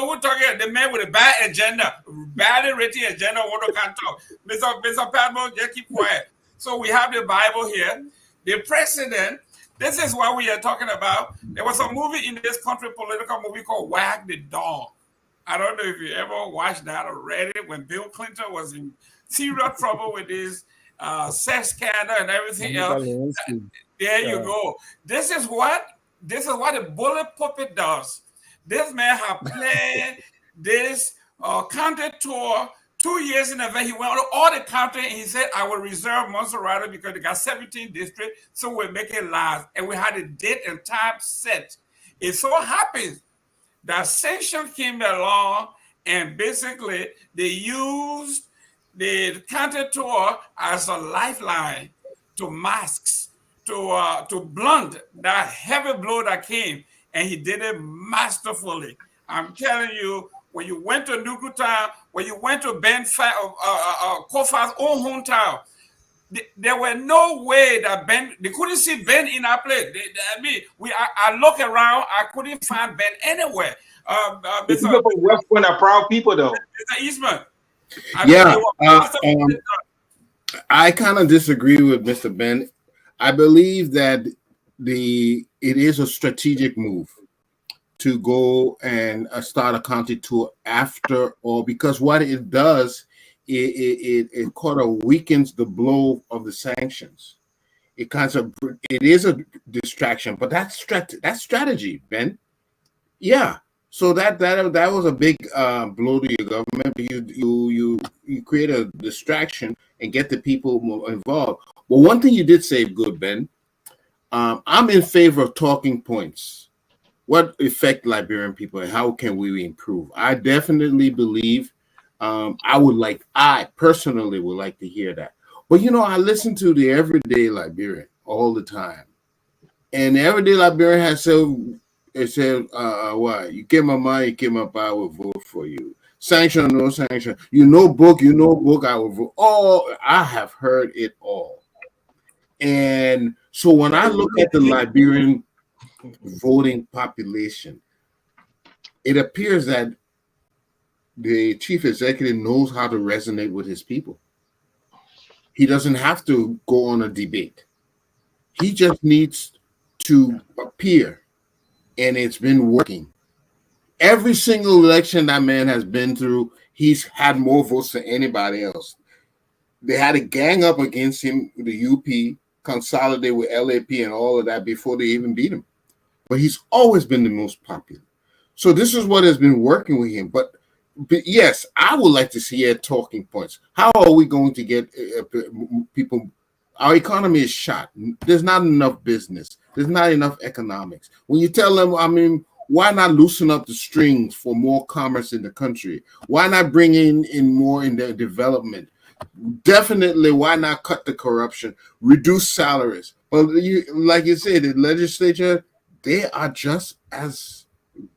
we're talking the man with a bad agenda, badly written agenda, what can't talk. Mr. Padmo, just keep quiet. So we have the Bible here. The president, this is what we are talking about. There was a movie in this country, political movie called Wag the Dog. I don't know if you ever watched that or read it when Bill Clinton was in serious trouble with this sex scandal and everything else. There you go. This is what the bullet puppet does. This man have planned this county tour 2 years in advance. He went to all the county and he said, I will reserve Monserrate because they got 17 districts, so we'll make it last. And we had a date and time set. It so happens that sanction came along and basically they used the county tour as a lifeline to masks, to blunt that heavy blow that came, and he did it masterfully. I'm telling you, when you went to Nuku Town, when you went to Ben Kofa's own hometown, there were no way that Ben, they couldn't see Ben in our place. I look around, I couldn't find Ben anywhere. The people from West Point are proud people, though. Mr. Eastman. I kind of disagree with Mr. Ben. I believe that it is a strategic move to go and start a county tour after all, because what it does, it kind of weakens the blow of the sanctions. It is a distraction, but that's strategy, Ben. Yeah. So that was a big blow to your government. You create a distraction and get the people more involved. Well, one thing you did say good, Ben. I'm in favor of talking points. What affect Liberian people and how can we improve? I definitely believe. I personally would like to hear that. But I listen to the everyday Liberian all the time, and the everyday Liberian has said. It said, what? You get my money, you get my power, I will vote for you. Sanction, no sanction. Book, I will vote. Oh, I have heard it all. And so when I look at the Liberian voting population, it appears that the chief executive knows how to resonate with his people. He doesn't have to go on a debate. He just needs to appear. And it's been working. Every single election that man has been through, he's had more votes than anybody else. They had to gang up against him, the UP, consolidate with LAP and all of that before they even beat him. But he's always been the most popular. So this is what has been working with him. But yes, I would like to see talking points. How are we going to get people? Our economy is shot. There's not enough business. There's not enough economics. When you tell them, why not loosen up the strings for more commerce in the country? Why not bring in more in the development? Definitely, why not cut the corruption, reduce salaries? But like you said, the legislature, they are just as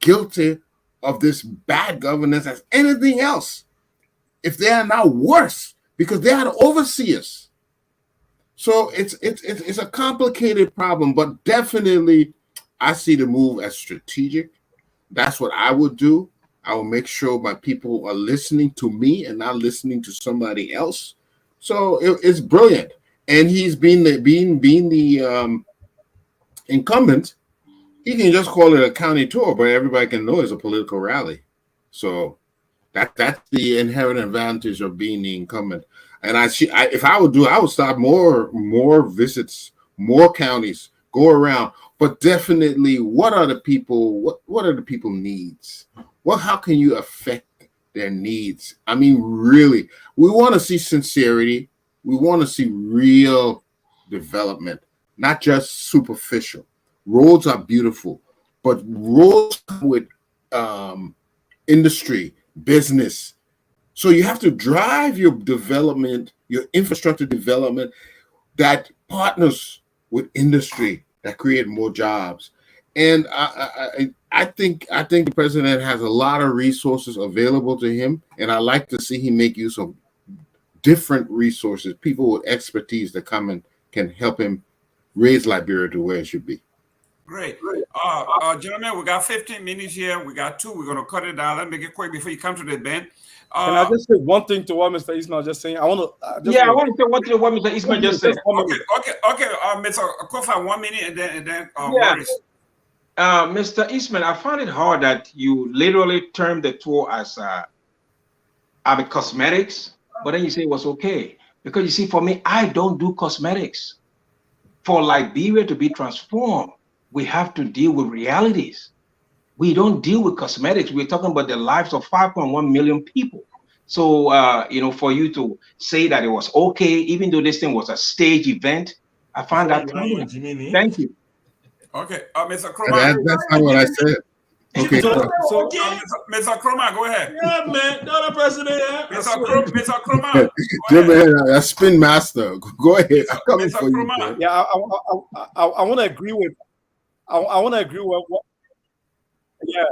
guilty of this bad governance as anything else. If they are now worse, because they are the overseers. So it's a complicated problem, but definitely I see the move as strategic. That's what I would do. I will make sure my people are listening to me and not listening to somebody else. So it's brilliant. And he's being the incumbent. He can just call it a county tour, but everybody can know it's a political rally. So that's the inherent advantage of being the incumbent. And if I would start more visits, more counties, go around. But definitely, what are the people needs? How can you affect their needs? I mean, really, we want to see sincerity. We want to see real development, not just superficial. Roads are beautiful, but roads come with industry, business. So you have to drive your development, your infrastructure development that partners with industry that create more jobs. And I think the president has a lot of resources available to him, and I like to see him make use of different resources, people with expertise that come and can help him raise Liberia to where it should be. Great. Gentlemen, we got 15 minutes here. We got 2. We're going to cut it down. Let me make it quick before you come to the band. Can I just say one thing to what Mr. Eastman was just saying? I want to say one thing to what Mr. Eastman just said. Okay. Mr. Kofa, 1 minute, and then Maurice. Mr. Eastman, I find it hard that you literally termed the tour as cosmetics. but then you say it was okay. Because you see, for me, I don't do cosmetics. For Liberia to be transformed, we have to deal with realities. We don't deal with cosmetics. We're talking about the lives of 5.1 million people. So, for you to say that it was okay, even though this thing was a stage event, I find that timely. Thank you. Okay, Mr. Kroma. That's not what I said. Okay. So Mr. Kroma, go ahead. Yeah, man. No, the president. Mr. Kroma. Jimmy, a spin master. Go ahead. I'm coming Mr. for you. Kroma. Bro. yeah, I want to agree with. I want to agree with what. Yeah,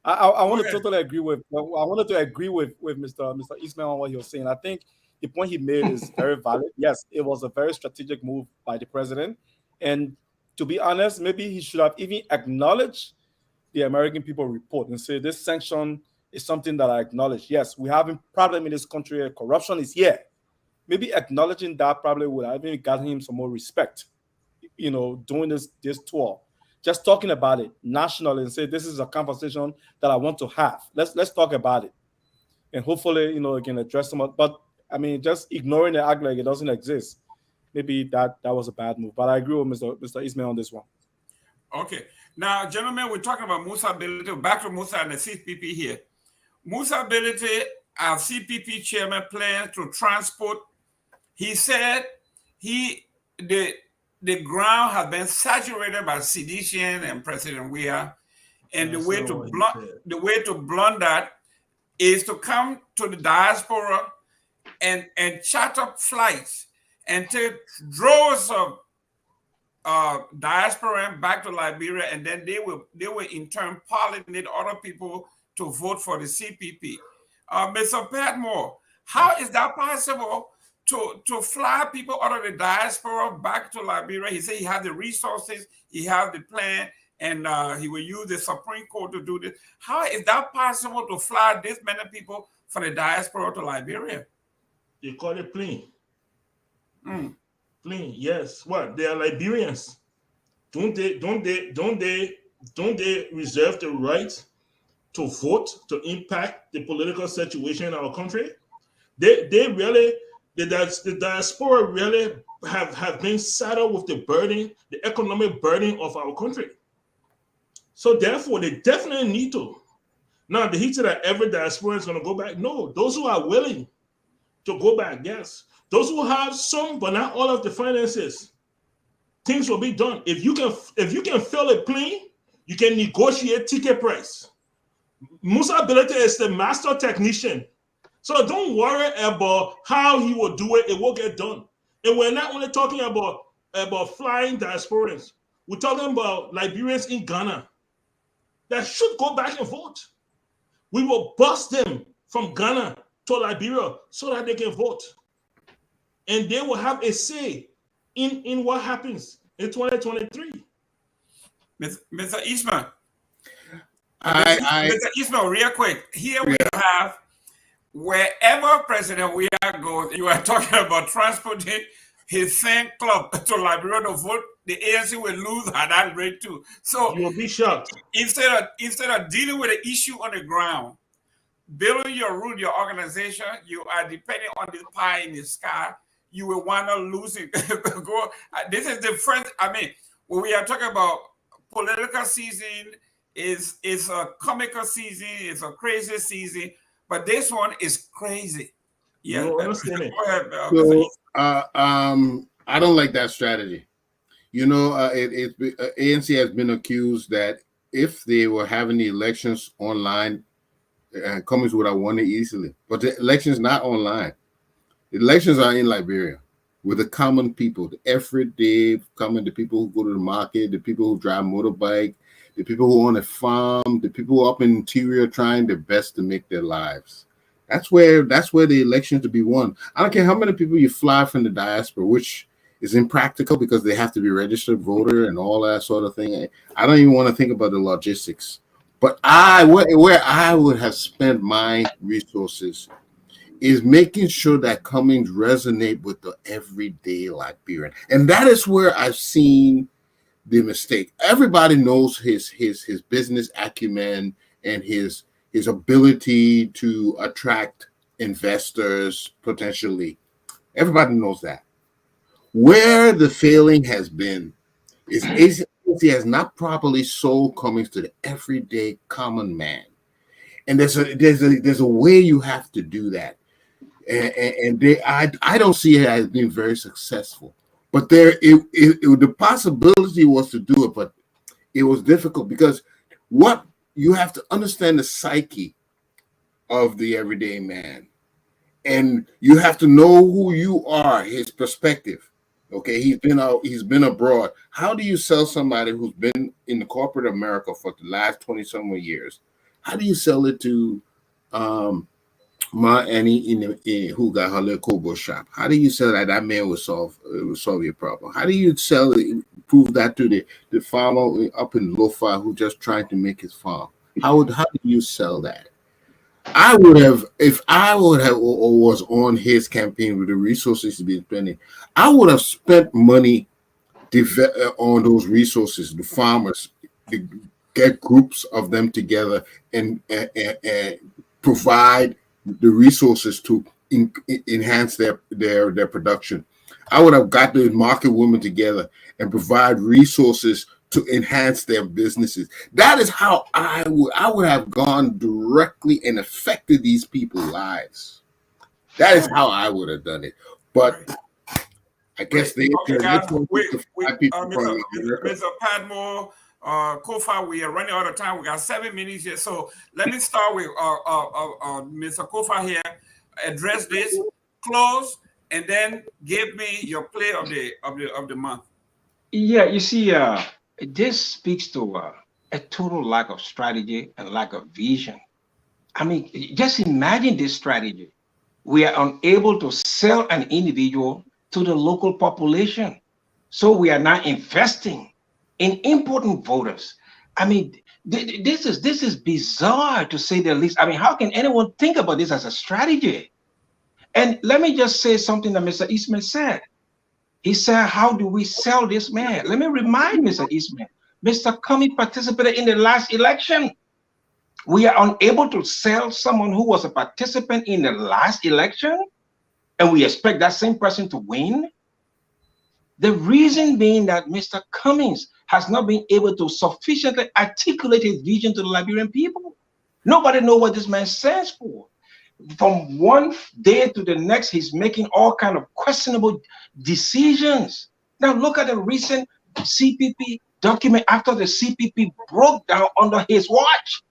I want to totally agree with. I wanted to agree with Mr. Ismail on what he was saying. I think the point he made is very valid. Yes, it was a very strategic move by the president, and to be honest, maybe he should have even acknowledged the American people report and say this sanction is something that I acknowledge. Yes, we have a problem in this country. Corruption is here. Maybe acknowledging that probably would have even gotten him some more respect. Doing this tour, just talking about it nationally and say this is a conversation that I want to have. Let's talk about it, and hopefully it can address some. But I mean, just ignoring it, act like it doesn't exist. Maybe that was a bad move. But I agree with Mr. Ismail on this one. Okay. Now, gentlemen, we're talking about Musa Ability. Back to Musa and the CPP here. Musa Ability, our CPP chairman, plans to transport. He said the ground has been saturated by sedition and President Weah, and the way to blunt that is to come to the diaspora and charter flights and take droves of diaspora back to Liberia, and then they will in turn pollinate other people to vote for the CPP. Mr. Patmore, how is that possible to fly people out of the diaspora back to Liberia? He said he has the resources, he has the plan, and he will use the Supreme Court to do this. How is that possible to fly this many people from the diaspora to Liberia? They call it plane. Plane, yes. What? They are Liberians. Don't they reserve the right to vote, to impact the political situation in our country? They really, the diaspora really have been saddled with the burden, the economic burden of our country. So therefore, they definitely need to. Now, did he say that every diaspora is going to go back? No, those who are willing to go back, yes. Those who have some, but not all of the finances, things will be done. If you can fill a plane, you can negotiate ticket price. Musa Ability is the master technician. So don't worry about how he will do it. It will get done. And we're not only talking about flying diasporans. We're talking about Liberians in Ghana that should go back and vote. We will bus them from Ghana to Liberia so that they can vote. And they will have a say in what happens in 2023. Mr. Ismail. Mr. Ismail, real quick. Here we have, wherever President Weah goes, you are talking about transporting his fan club to Liberia to vote. The ANC will lose at that rate too. So you will be shocked. Instead of dealing with the issue on the ground, building your route, your organization, you are depending on this pie in the sky. You will wind up losing. This is the first. I mean, when we are talking about political season, is a comical season, it's a crazy season, but this one is crazy. Yeah. Go ahead, so, I don't like that strategy. ANC has been accused that if they were having the elections online, Cummings would have won it easily. But the election's not online. The elections are in Liberia with the common people, the everyday common, the people who go to the market, the people who drive motorbike, the people who own a farm, the people up in the interior trying their best to make their lives. That's where the elections to be won. I don't care how many people you fly from the diaspora, which is impractical because they have to be registered voter and all that sort of thing. I don't even want to think about the logistics. But where I would have spent my resources is making sure that Cummings resonate with the everyday Liberian. And that is where I've seen the mistake. Everybody knows his business acumen and his ability to attract investors potentially. Everybody knows that. Where the failing has been is agency has not properly sold Cummings to the everyday common man. And there's a way you have to do that. I don't see it as being very successful. But the possibility was to do it, but it was difficult because what you have to understand the psyche of the everyday man, and you have to know who you are, his perspective. Okay, he's been abroad. How do you sell somebody who's been in the corporate America for the last 20-some years? How do you sell it to Ma Annie who got her little Kobo shop? How do you sell that man will solve your problem? How do you sell it, prove that to the farmer up in Lofa who just trying to make his farm? How do you sell that? I would have, if I would have or was on his campaign with the resources to be spending, I would have spent money on those resources, the farmers, to get groups of them together and provide the resources to enhance their production. I would have got the market women together and provide resources to enhance their businesses. That is how I would have gone directly and affected these people's lives. That is how I would have done it. But I guess Mr. Padmore, Kofa, we are running out of time. We got 7 minutes here. So let me start with Mr. Kofa here. Address this, close, and then give me your play of the month. Yeah, you see, this speaks to a total lack of strategy and lack of vision. I mean, just imagine this strategy. We are unable to sell an individual to the local population. So we are now investing in important voters. I mean, this is bizarre to say the least. I mean, how can anyone think about this as a strategy? And let me just say something that Mr. Eastman said. He said, how do we sell this man? Let me remind Mr. Eastman, Mr. Cummings participated in the last election. We are unable to sell someone who was a participant in the last election, and we expect that same person to win. The reason being that Mr. Cummings has not been able to sufficiently articulate his vision to the Liberian people. Nobody knows what this man stands for. From one day to the next, he's making all kinds of questionable decisions. Now look at the recent CPP document after the CPP broke down under his watch.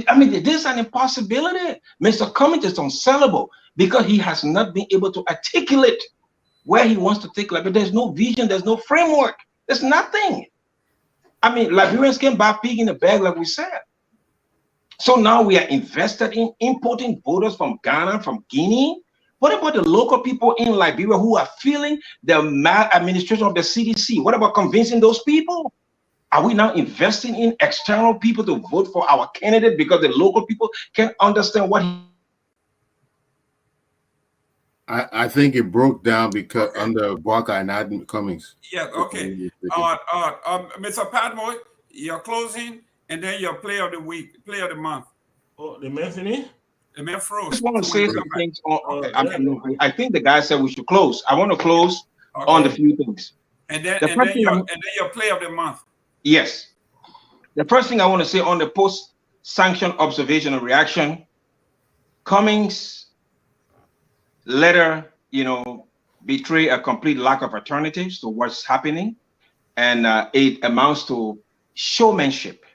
I mean, this is an impossibility. Mr. Cummings is unsellable because he has not been able to articulate where he wants to take Liberia. There's no vision, there's no framework, there's nothing. I mean, Liberians can buy pig in the bag, like we said. So now we are invested in importing voters from Ghana, from Guinea. What about the local people in Liberia who are feeling the maladministration of the CDC? What about convincing those people? Are we now investing in external people to vote for our candidate because the local people can't understand what I think it broke down because under Barker and Adam Cummings. Yeah, okay. Mr. Padmore, your closing, and then your play of the week, play of the month. Oh, the Anthony? The man froze. I just want to say some things. I think the guy said we should close. I want to close on the few things. And then your play of the month. Yes. The first thing I want to say on the post-sanction observation and reaction, Cummings' letter, betray a complete lack of alternatives to what's happening, and it amounts to showmanship.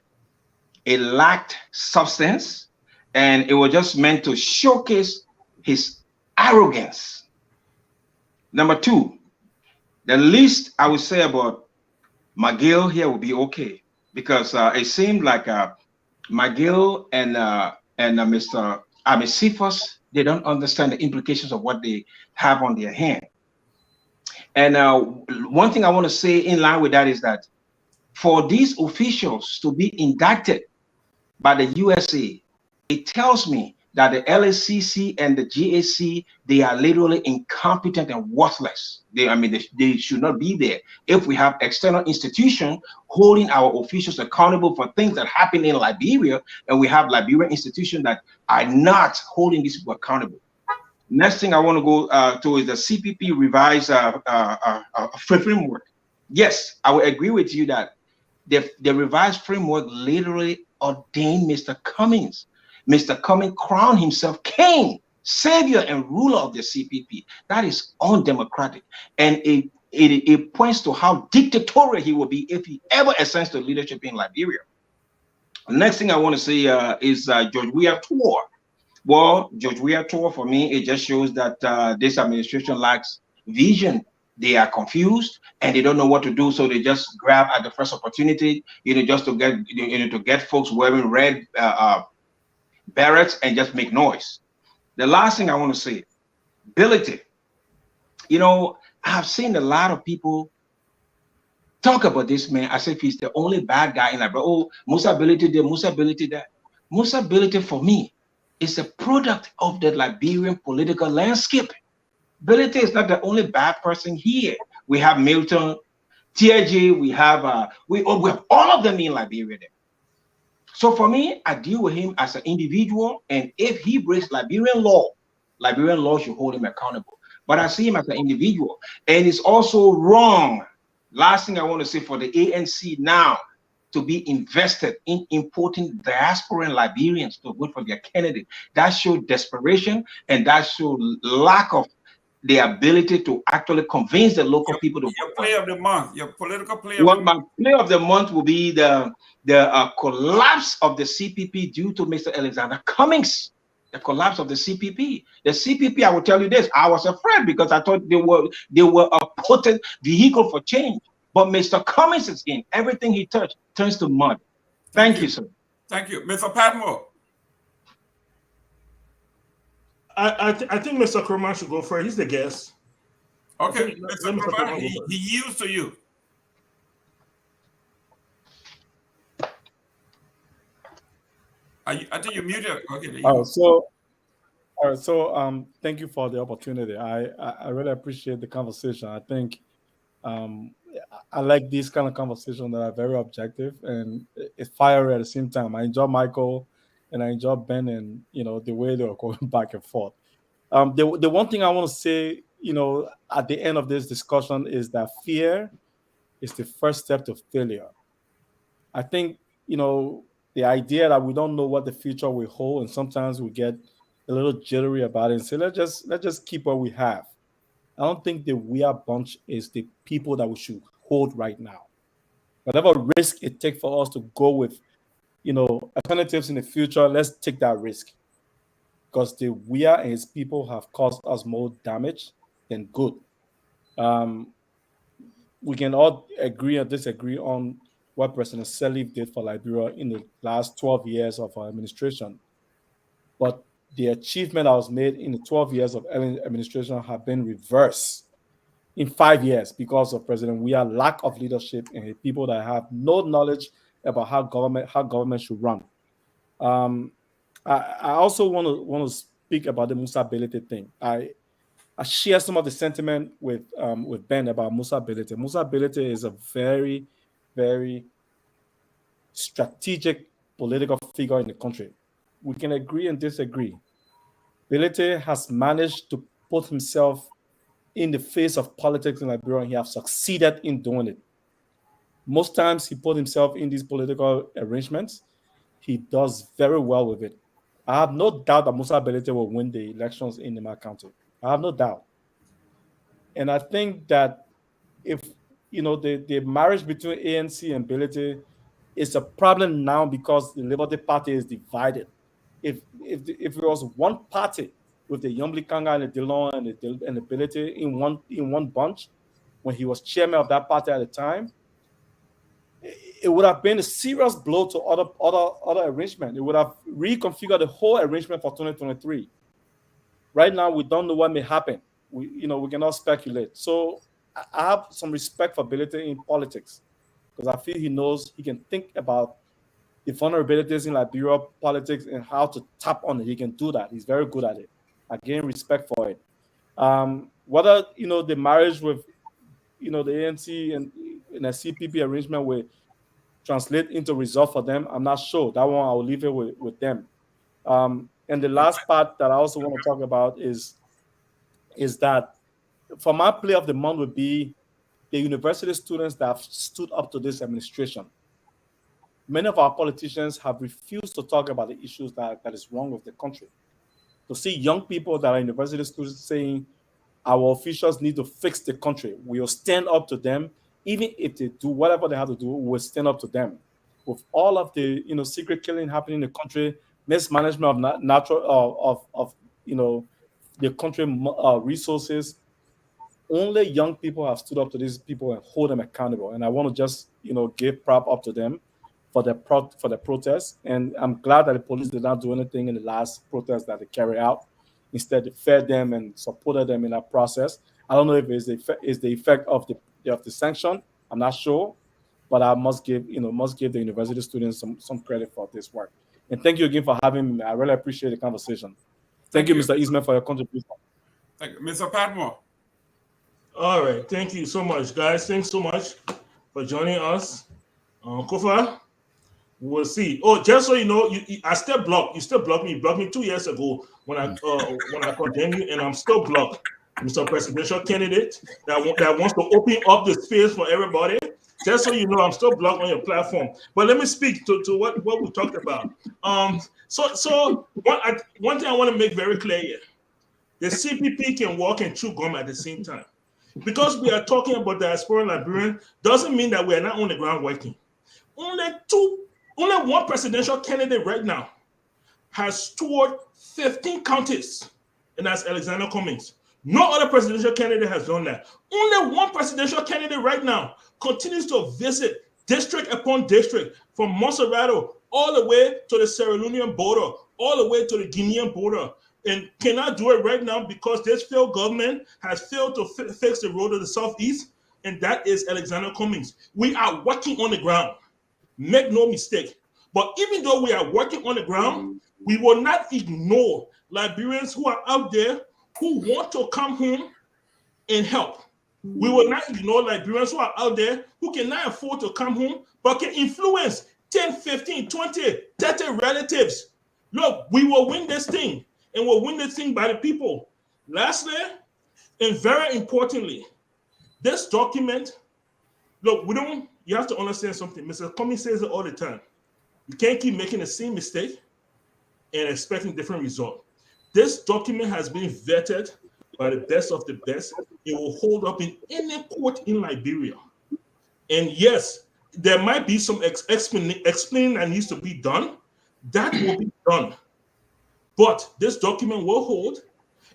It lacked substance, and it was just meant to showcase his arrogance. Number two, the least I would say about McGill here would be okay, because it seemed like McGill and Mr. Cephas, they don't understand the implications of what they have on their hand. And one thing I want to say in line with that is that for these officials to be indicted by the USA, it tells me that the LSCC and the GAC, they are literally incompetent and worthless. They should not be there. If we have external institutions holding our officials accountable for things that happen in Liberia, and we have Liberian institutions that are not holding these people accountable. Next thing I want to go to is the CPP revised framework. Yes, I will agree with you that the revised framework literally ordained Mr. Cummings. Mr. Cummings crowned himself king, savior, and ruler of the CPP. That is undemocratic. And it points to how dictatorial he will be if he ever ascends to leadership in Liberia. The next thing I want to say is George Weah tour. Well, George Weah tour, for me, it just shows that this administration lacks vision. They are confused and they don't know what to do, so they just grab at the first opportunity, just to get, to get folks wearing red berets and just make noise. The last thing I want to say, ability. I've seen a lot of people talk about this man as if he's the only bad guy in Liberia. Oh, Musa ability there, Musa ability there. Musa ability for me is a product of the Liberian political landscape. Ability is not the only bad person here. We have Milton, TJ, we have all of them in Liberia there. So for me, I deal with him as an individual, and if he breaks Liberian law should hold him accountable. But I see him as an individual, and it's also wrong. Last thing I want to say, for the ANC now to be invested in importing diaspora Liberians to vote for their candidate, that shows desperation, and that shows lack of the ability to actually convince the local people to vote. Your play of the month, your political play. My play of the month will be the collapse of the CPP due to Mr. Alexander Cummings. The collapse of the CPP. The CPP, I will tell you this, I was afraid because I thought they were a potent vehicle for change. But Mr. Cummings is in. Everything he touched turns to mud. Thank you, sir. Thank you. Mr. Patmore. I think Mr. Kurman should go first. He's the guest. Okay, Mr. Kurman, he yields to you. I think you muted. Okay. All right. So, thank you for the opportunity. I really appreciate the conversation. I think I like these kind of conversations that are very objective and it's fiery at the same time. I enjoy Michael and I enjoy Ben and the way they are going back and forth. The one thing I want to say, at the end of this discussion is that fear is the first step to failure. I think the idea that we don't know what the future will hold, and sometimes we get a little jittery about it and say, let's just keep what we have. I don't think the Weah bunch is the people that we should hold right now. Whatever risk it takes for us to go with, alternatives in the future, let's take that risk. Because the Weah and his people have caused us more damage than good. We can all agree or disagree on what President Sirleaf did for Liberia in the last 12 years of our administration. But the achievement that was made in the 12 years of administration have been reversed in 5 years because of President Weah's lack of leadership and people that have no knowledge about how government should run. I also want to speak about the Musa ability thing. I share some of the sentiment with Ben about Musa ability. Musa ability is a very, very strategic political figure in the country. We can agree and disagree. Ability has managed to put himself in the face of politics in Liberia, and he has succeeded in doing it. Most times he put himself in these political arrangements. He does very well with it. I have no doubt that Musa Ability will win the elections in Nima County. I have no doubt. And I think that if the marriage between ANC and Ability is a problem now because the Liberty Party is divided. If it was one party with the Yombli Kanga and the Dillon and the Ability in one bunch, when he was chairman of that party at the time, it would have been a serious blow to other arrangement. It would have reconfigured the whole arrangement for 2023. Right now, we don't know what may happen. We cannot speculate. So I have some respect for Ability in politics because I feel he knows he can think about the vulnerabilities in Liberia politics and how to tap on it. He can do that. He's very good at it. Again, respect for it. Whether the marriage with the ANC and in a CPP arrangement will translate into result for them, I'm not sure. That one I'll leave it with them. And the last part that I also want to talk about is that for my play of the month would be the university students that have stood up to this administration. Many of our politicians have refused to talk about the issues that is wrong with the country. To see young people that are university students saying our officials need to fix the country, we'll stand up to them. Even if they do whatever they have to do, we'll stand up to them. With all of the secret killing happening in the country, mismanagement of natural of the country resources, only young people have stood up to these people and hold them accountable. And I want to just give prop up to them for the protest. And I'm glad that the police did not do anything in the last protest that they carried out. Instead, they fed them and supported them in that process. I don't know if it's the effect of the sanction. I'm not sure, but I must give the university students some credit for this work. And thank you again for having me. I really appreciate the conversation. Thank you, Mr. Eastman, for your contribution. Thank you. Mr. Padmore. All right, thank you so much, guys. Thanks so much for joining us. Kofa, we'll see. Oh, just so you know, I still blocked. You still blocked me. You blocked me 2 years ago when I condemned you, and I'm still blocked, Mr. Presidential Candidate that wants to open up the space for everybody. Just so you know, I'm still blocked on your platform. But let me speak to what we talked about. So one thing I want to make very clear here: the CPP can walk and chew gum at the same time. Because we are talking about diaspora Liberian doesn't mean that we are not on the ground working. Only one presidential candidate right now has toured 15 counties, and that's Alexander Cummings. No other presidential candidate has done that. Only one presidential candidate right now continues to visit district upon district, from Monserrato all the way to the Sierra Leonean border, all the way to the Guinean border, and cannot do it right now because this failed government has failed to fix the road to the southeast, and that is Alexander Cummings. We are working on the ground. Make no mistake. But even though we are working on the ground, we will not ignore Liberians who are out there who want to come home and help. We will not ignore Liberians who are out there who cannot afford to come home but can influence 10, 15, 20, 30 relatives. Look, we will win this thing, and we'll win this thing by the people. Lastly, and very importantly, this document, look, you have to understand something. Mr. Cummings says it all the time. You can't keep making the same mistake and expecting different result. This document has been vetted by the best of the best. It will hold up in any court in Liberia. And yes, there might be some explaining that needs to be done. That will be done. But this document will hold.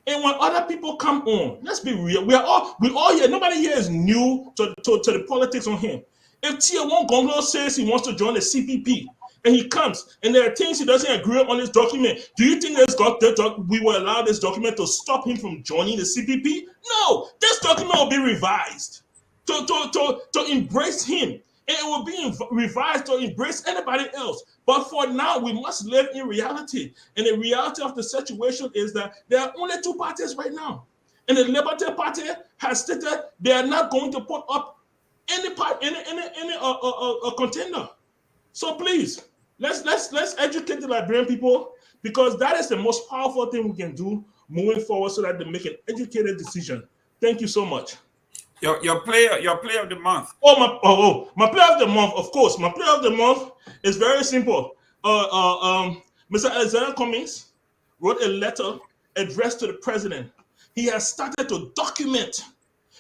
And when other people come on, let's be real. We all here. Nobody here is new to the politics on him. If Tier 1 Gonglo says he wants to join the CPP, and he comes, and there are things he doesn't agree on this document, do you think we will allow this document to stop him from joining the CPP? No, this document will be revised to embrace him, and it will be revised to embrace anybody else. But for now, we must live in reality, and the reality of the situation is that there are only two parties right now, and the Liberty Party has stated they are not going to put up any contender. So please, let's educate the Liberian people, because that is the most powerful thing we can do moving forward, so that they make an educated decision. Thank you so much. Your player of the month. My player of the month, of course. My player of the month is very simple. Mr. Alexander Cummings wrote a letter addressed to the president. He has started to document,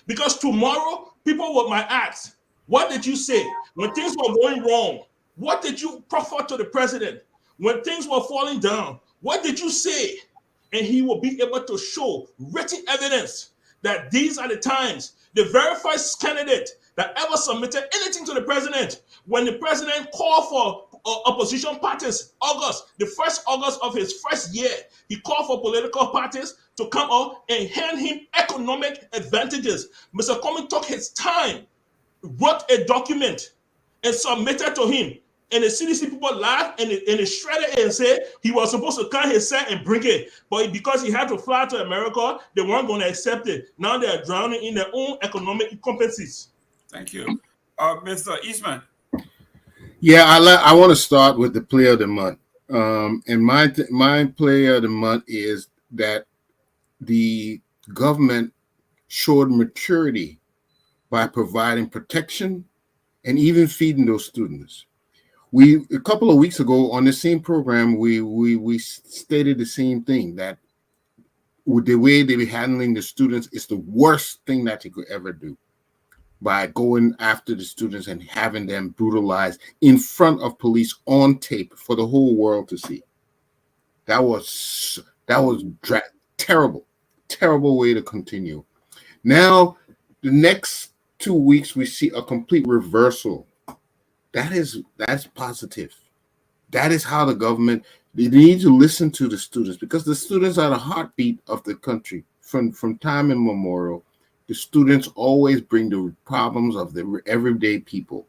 because tomorrow people might ask, what did you say when things were going wrong? What did you proffer to the president when things were falling down? What did you say? And he will be able to show written evidence that these are the times. The very first candidate that ever submitted anything to the president, when the president called for opposition parties, the first August of his first year, he called for political parties to come out and hand him economic advantages. Mr. Cummings took his time, wrote a document, and submitted to him. And the CDC people laughed and they shredded it and said he was supposed to cut his set and bring it. But because he had to fly to America, they weren't going to accept it. Now they're drowning in their own economic incompetencies. Thank you. Mr. Eastman. Yeah, I want to start with the play of the month. And my play of the month is that the government showed maturity by providing protection and even feeding those students. A couple of weeks ago on the same program, we stated the same thing, that with the way they were handling the students is the worst thing that they could ever do, by going after the students and having them brutalized in front of police on tape for the whole world to see. That was terrible way to continue. Now, the next 2 weeks, we see a complete reversal. That's positive. That is how the government, they need to listen to the students, because the students are the heartbeat of the country. From time immemorial, the students always bring the problems of the everyday people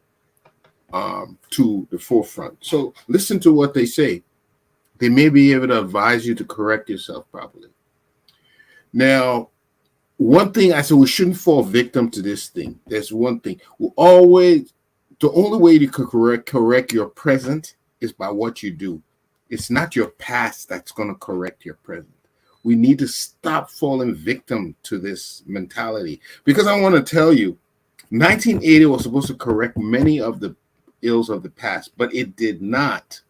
to the forefront. So listen to what they say. They may be able to advise you to correct yourself properly. Now, one thing I said, we shouldn't fall victim to this thing. There's one thing. The only way you can correct your present is by what you do. It's not your past that's going to correct your present. We need to stop falling victim to this mentality, because I want to tell you, 1980 was supposed to correct many of the ills of the past, but it did not.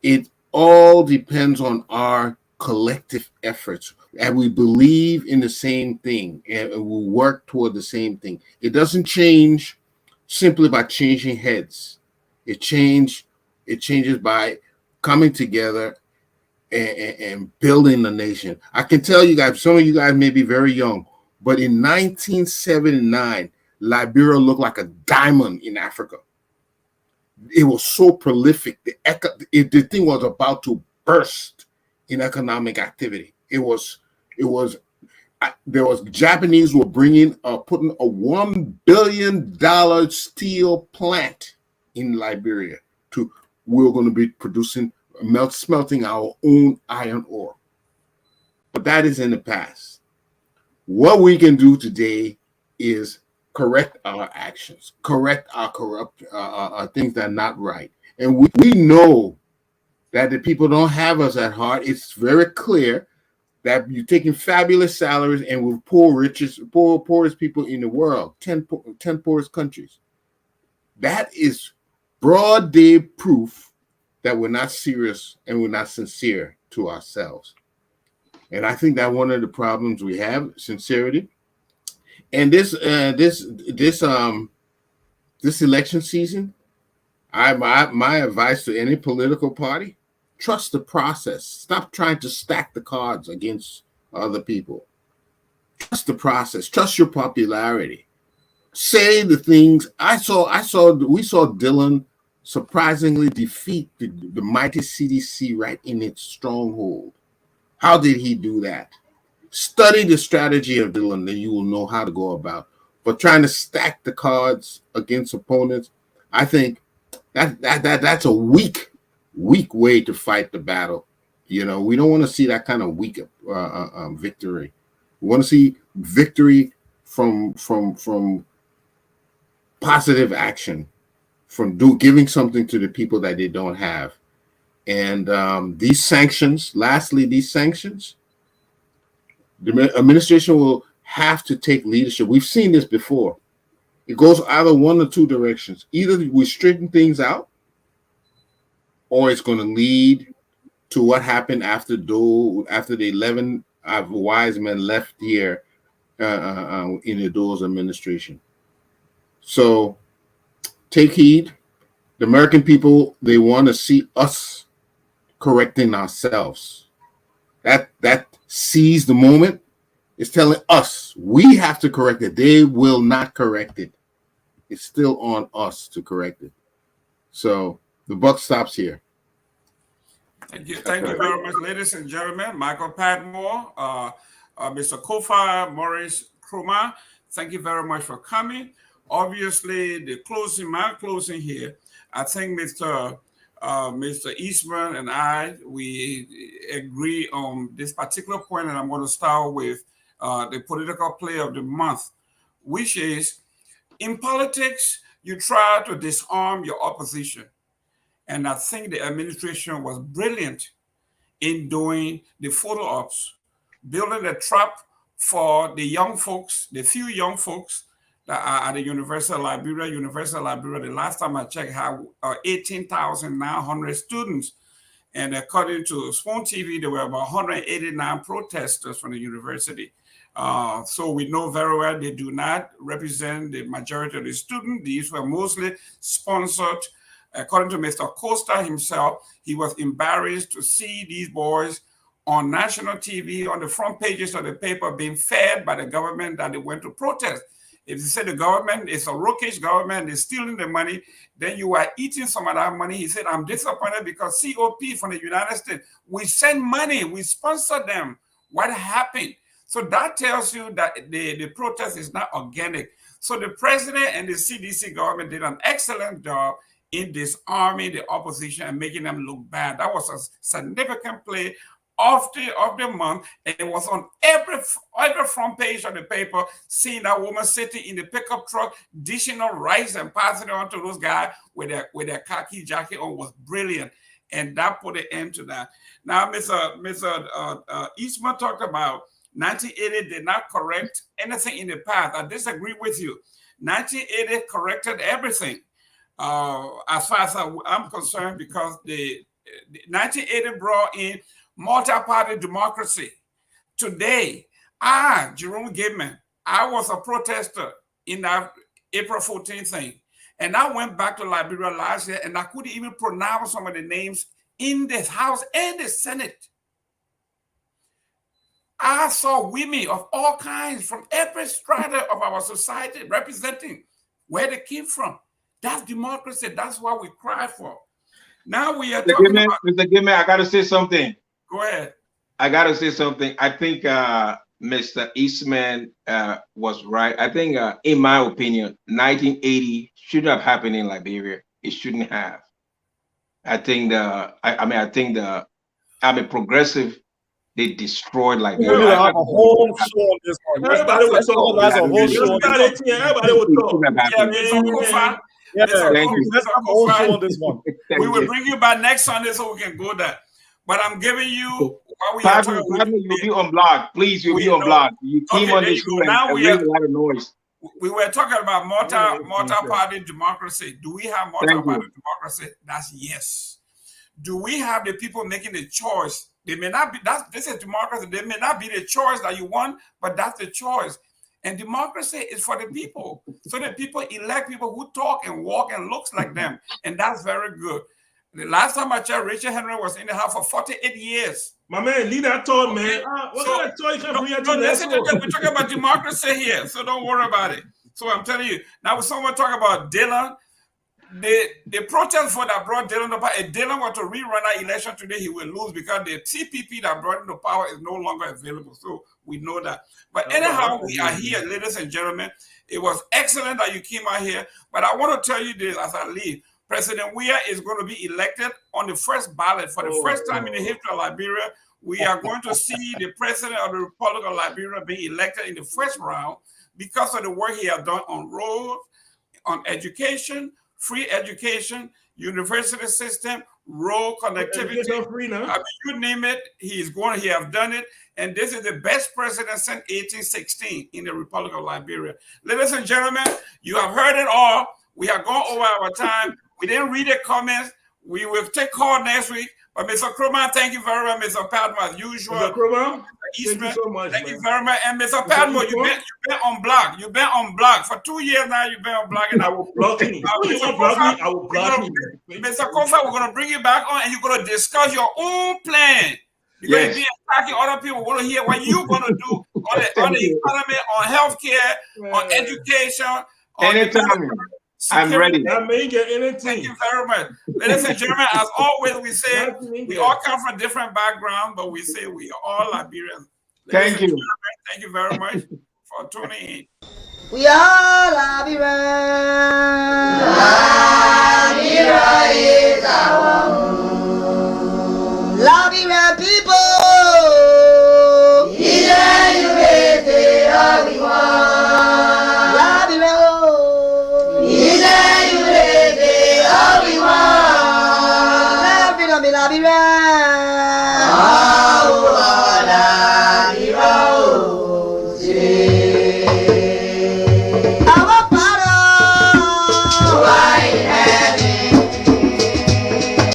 It all depends on our collective efforts, and we believe in the same thing, and we work toward the same thing. It doesn't change simply by changing heads. It changes by coming together and building the nation. I can tell you guys, some of you guys may be very young, but in 1979, Liberia looked like a diamond in Africa. It was so prolific. The thing was about to burst in economic activity. There was Japanese were putting a $1 billion steel plant in Liberia. We're going to be producing, smelting our own iron ore. But that is in the past. What we can do today is correct our actions, correct our corrupt things that are not right. And we know that the people don't have us at heart. It's very clear that you're taking fabulous salaries and with poorest people in the world, 10 poorest countries. That is broad day proof that we're not serious and we're not sincere to ourselves. And I think that one of the problems we have, sincerity. And this election season, my advice to any political party: trust the process. Stop trying to stack the cards against other people. Trust the process. Trust your popularity. Say the things. We saw Dylan surprisingly defeat the mighty CDC right in its stronghold. How did he do that? Study the strategy of Dylan, then you will know how to go about. But trying to stack the cards against opponents, I think that's a weak way to fight the battle. You know, we don't want to see that kind of weak victory. We want to see victory from positive action, from giving something to the people that they don't have. And these sanctions, the administration will have to take leadership. We've seen this before. It goes either one or two directions. Either we straighten things out, or it's going to lead to what happened after the 11 wise men left here in the Dole's administration. So take heed. The American people, they want to see us correcting ourselves. That seize the moment is telling us we have to correct it. They will not correct it. It's still on us to correct it. So the buck stops here. Thank you very much, ladies and gentlemen. Michael Padmore, Mr. Kofa Maurice Krumah, thank you very much for coming. Obviously, my closing here, I think Mr. Eastman and we agree on this particular point, and I'm going to start with the political play of the month, which is in politics, you try to disarm your opposition. And I think the administration was brilliant in doing the photo ops, building a trap for the young folks, the few young folks that are at the University of Liberia. University of Liberia, the last time I checked, had 18,900 students. And according to Spoon TV, there were about 189 protesters from the university. So we know very well they do not represent the majority of the students. These were mostly sponsored. According to Mr. Costa himself, he was embarrassed to see these boys on national TV, on the front pages of the paper, being fed by the government that they went to protest. If you say the government is a rookish government, is stealing the money, then you are eating some of that money. He said, I'm disappointed because COP from the United States, we send money, we sponsor them. What happened? So that tells you that the protest is not organic. So the president and the CDC government did an excellent job in disarming the opposition and making them look bad. That was a significant play of the month, and it was on every front page of the paper, seeing that woman sitting in the pickup truck, dishing up rice and passing it on to those guys with their khaki jacket on was brilliant, and that put an end to that. Now, Mr. Eastman talked about 1980 did not correct anything in the past. I disagree with you. 1980 corrected everything. As far as I'm concerned, because the 1980 brought in multi-party democracy. Today, Jerome Gibman, I was a protester in that April 14th thing. And I went back to Liberia last year and I couldn't even pronounce some of the names in the House and the Senate. I saw women of all kinds from every strata of our society representing where they came from. That's democracy. That's what we cry for. Now we are talking about... Mr. Gibman, I got to say something. Go ahead. I got to say something. I think Mr. Eastman was right. I think, in my opinion, 1980 shouldn't have happened in Liberia. It shouldn't have. I think progressive. They destroyed Liberia. We have a whole show on this one. Everybody will talk. That's a whole show. Everybody will talk. Let's have a whole show on this one. We will bring you back next Sunday so we can go there. But I'm giving you what we are talking about. You'll be on blog. Please, you'll be on blog. You came on this show and made a lot of noise. We were talking about multi-party democracy. Do we have multi-party democracy? That's yes. Do we have the people making the choice? They may not be, this is democracy. They may not be the choice that you want, but that's the choice. And democracy is for the people. So the people elect people who talk and walk and looks like them. And that's very good. The last time I checked, Richard Henry was in the house for 48 years. My man, leave that thought, man. We're talking about democracy here, so don't worry about it. So I'm telling you, now when someone talk about Dylan, the protest for that brought Dylan to power, if Dylan were to rerun that election today, he will lose because the CPP that brought him to power is no longer available. So we know that. But anyhow, we are here, ladies and gentlemen. It was excellent that you came out here. But I want to tell you this as I leave. President Weah is going to be elected on the first ballot for the first time in the history of Liberia. We are going to see the president of the Republic of Liberia being elected in the first round because of the work he has done on roads, on education, free education, university system, road connectivity. You name it, he has done it. And this is the best president since 1816 in the Republic of Liberia. Ladies and gentlemen, you have heard it all. We have gone over our time. We didn't read the comments. We will take call next week. But Mr. Krumah, thank you very much, Mr. Padma, as usual. Mr. Krumah, Eastman, thank you so much. Thank you very much. And Mr. Padma, you've been on block. You've been on block. For 2 years now, you've been on block. And I will block you. I will block you. Mr. Kofa, we're going to bring you back on and you're going to discuss your own plan. You're going to be attacking other people. We're going to hear what you're going to do on the economy, on healthcare, on education. Anytime. I'm ready. Thank you very much. Ladies and gentlemen, as always, we say we all come from different backgrounds, but we say we are all Liberians. Thank you. Thank you very much for tuning in. We are Labira. Labira is our home. Labira people. Labira.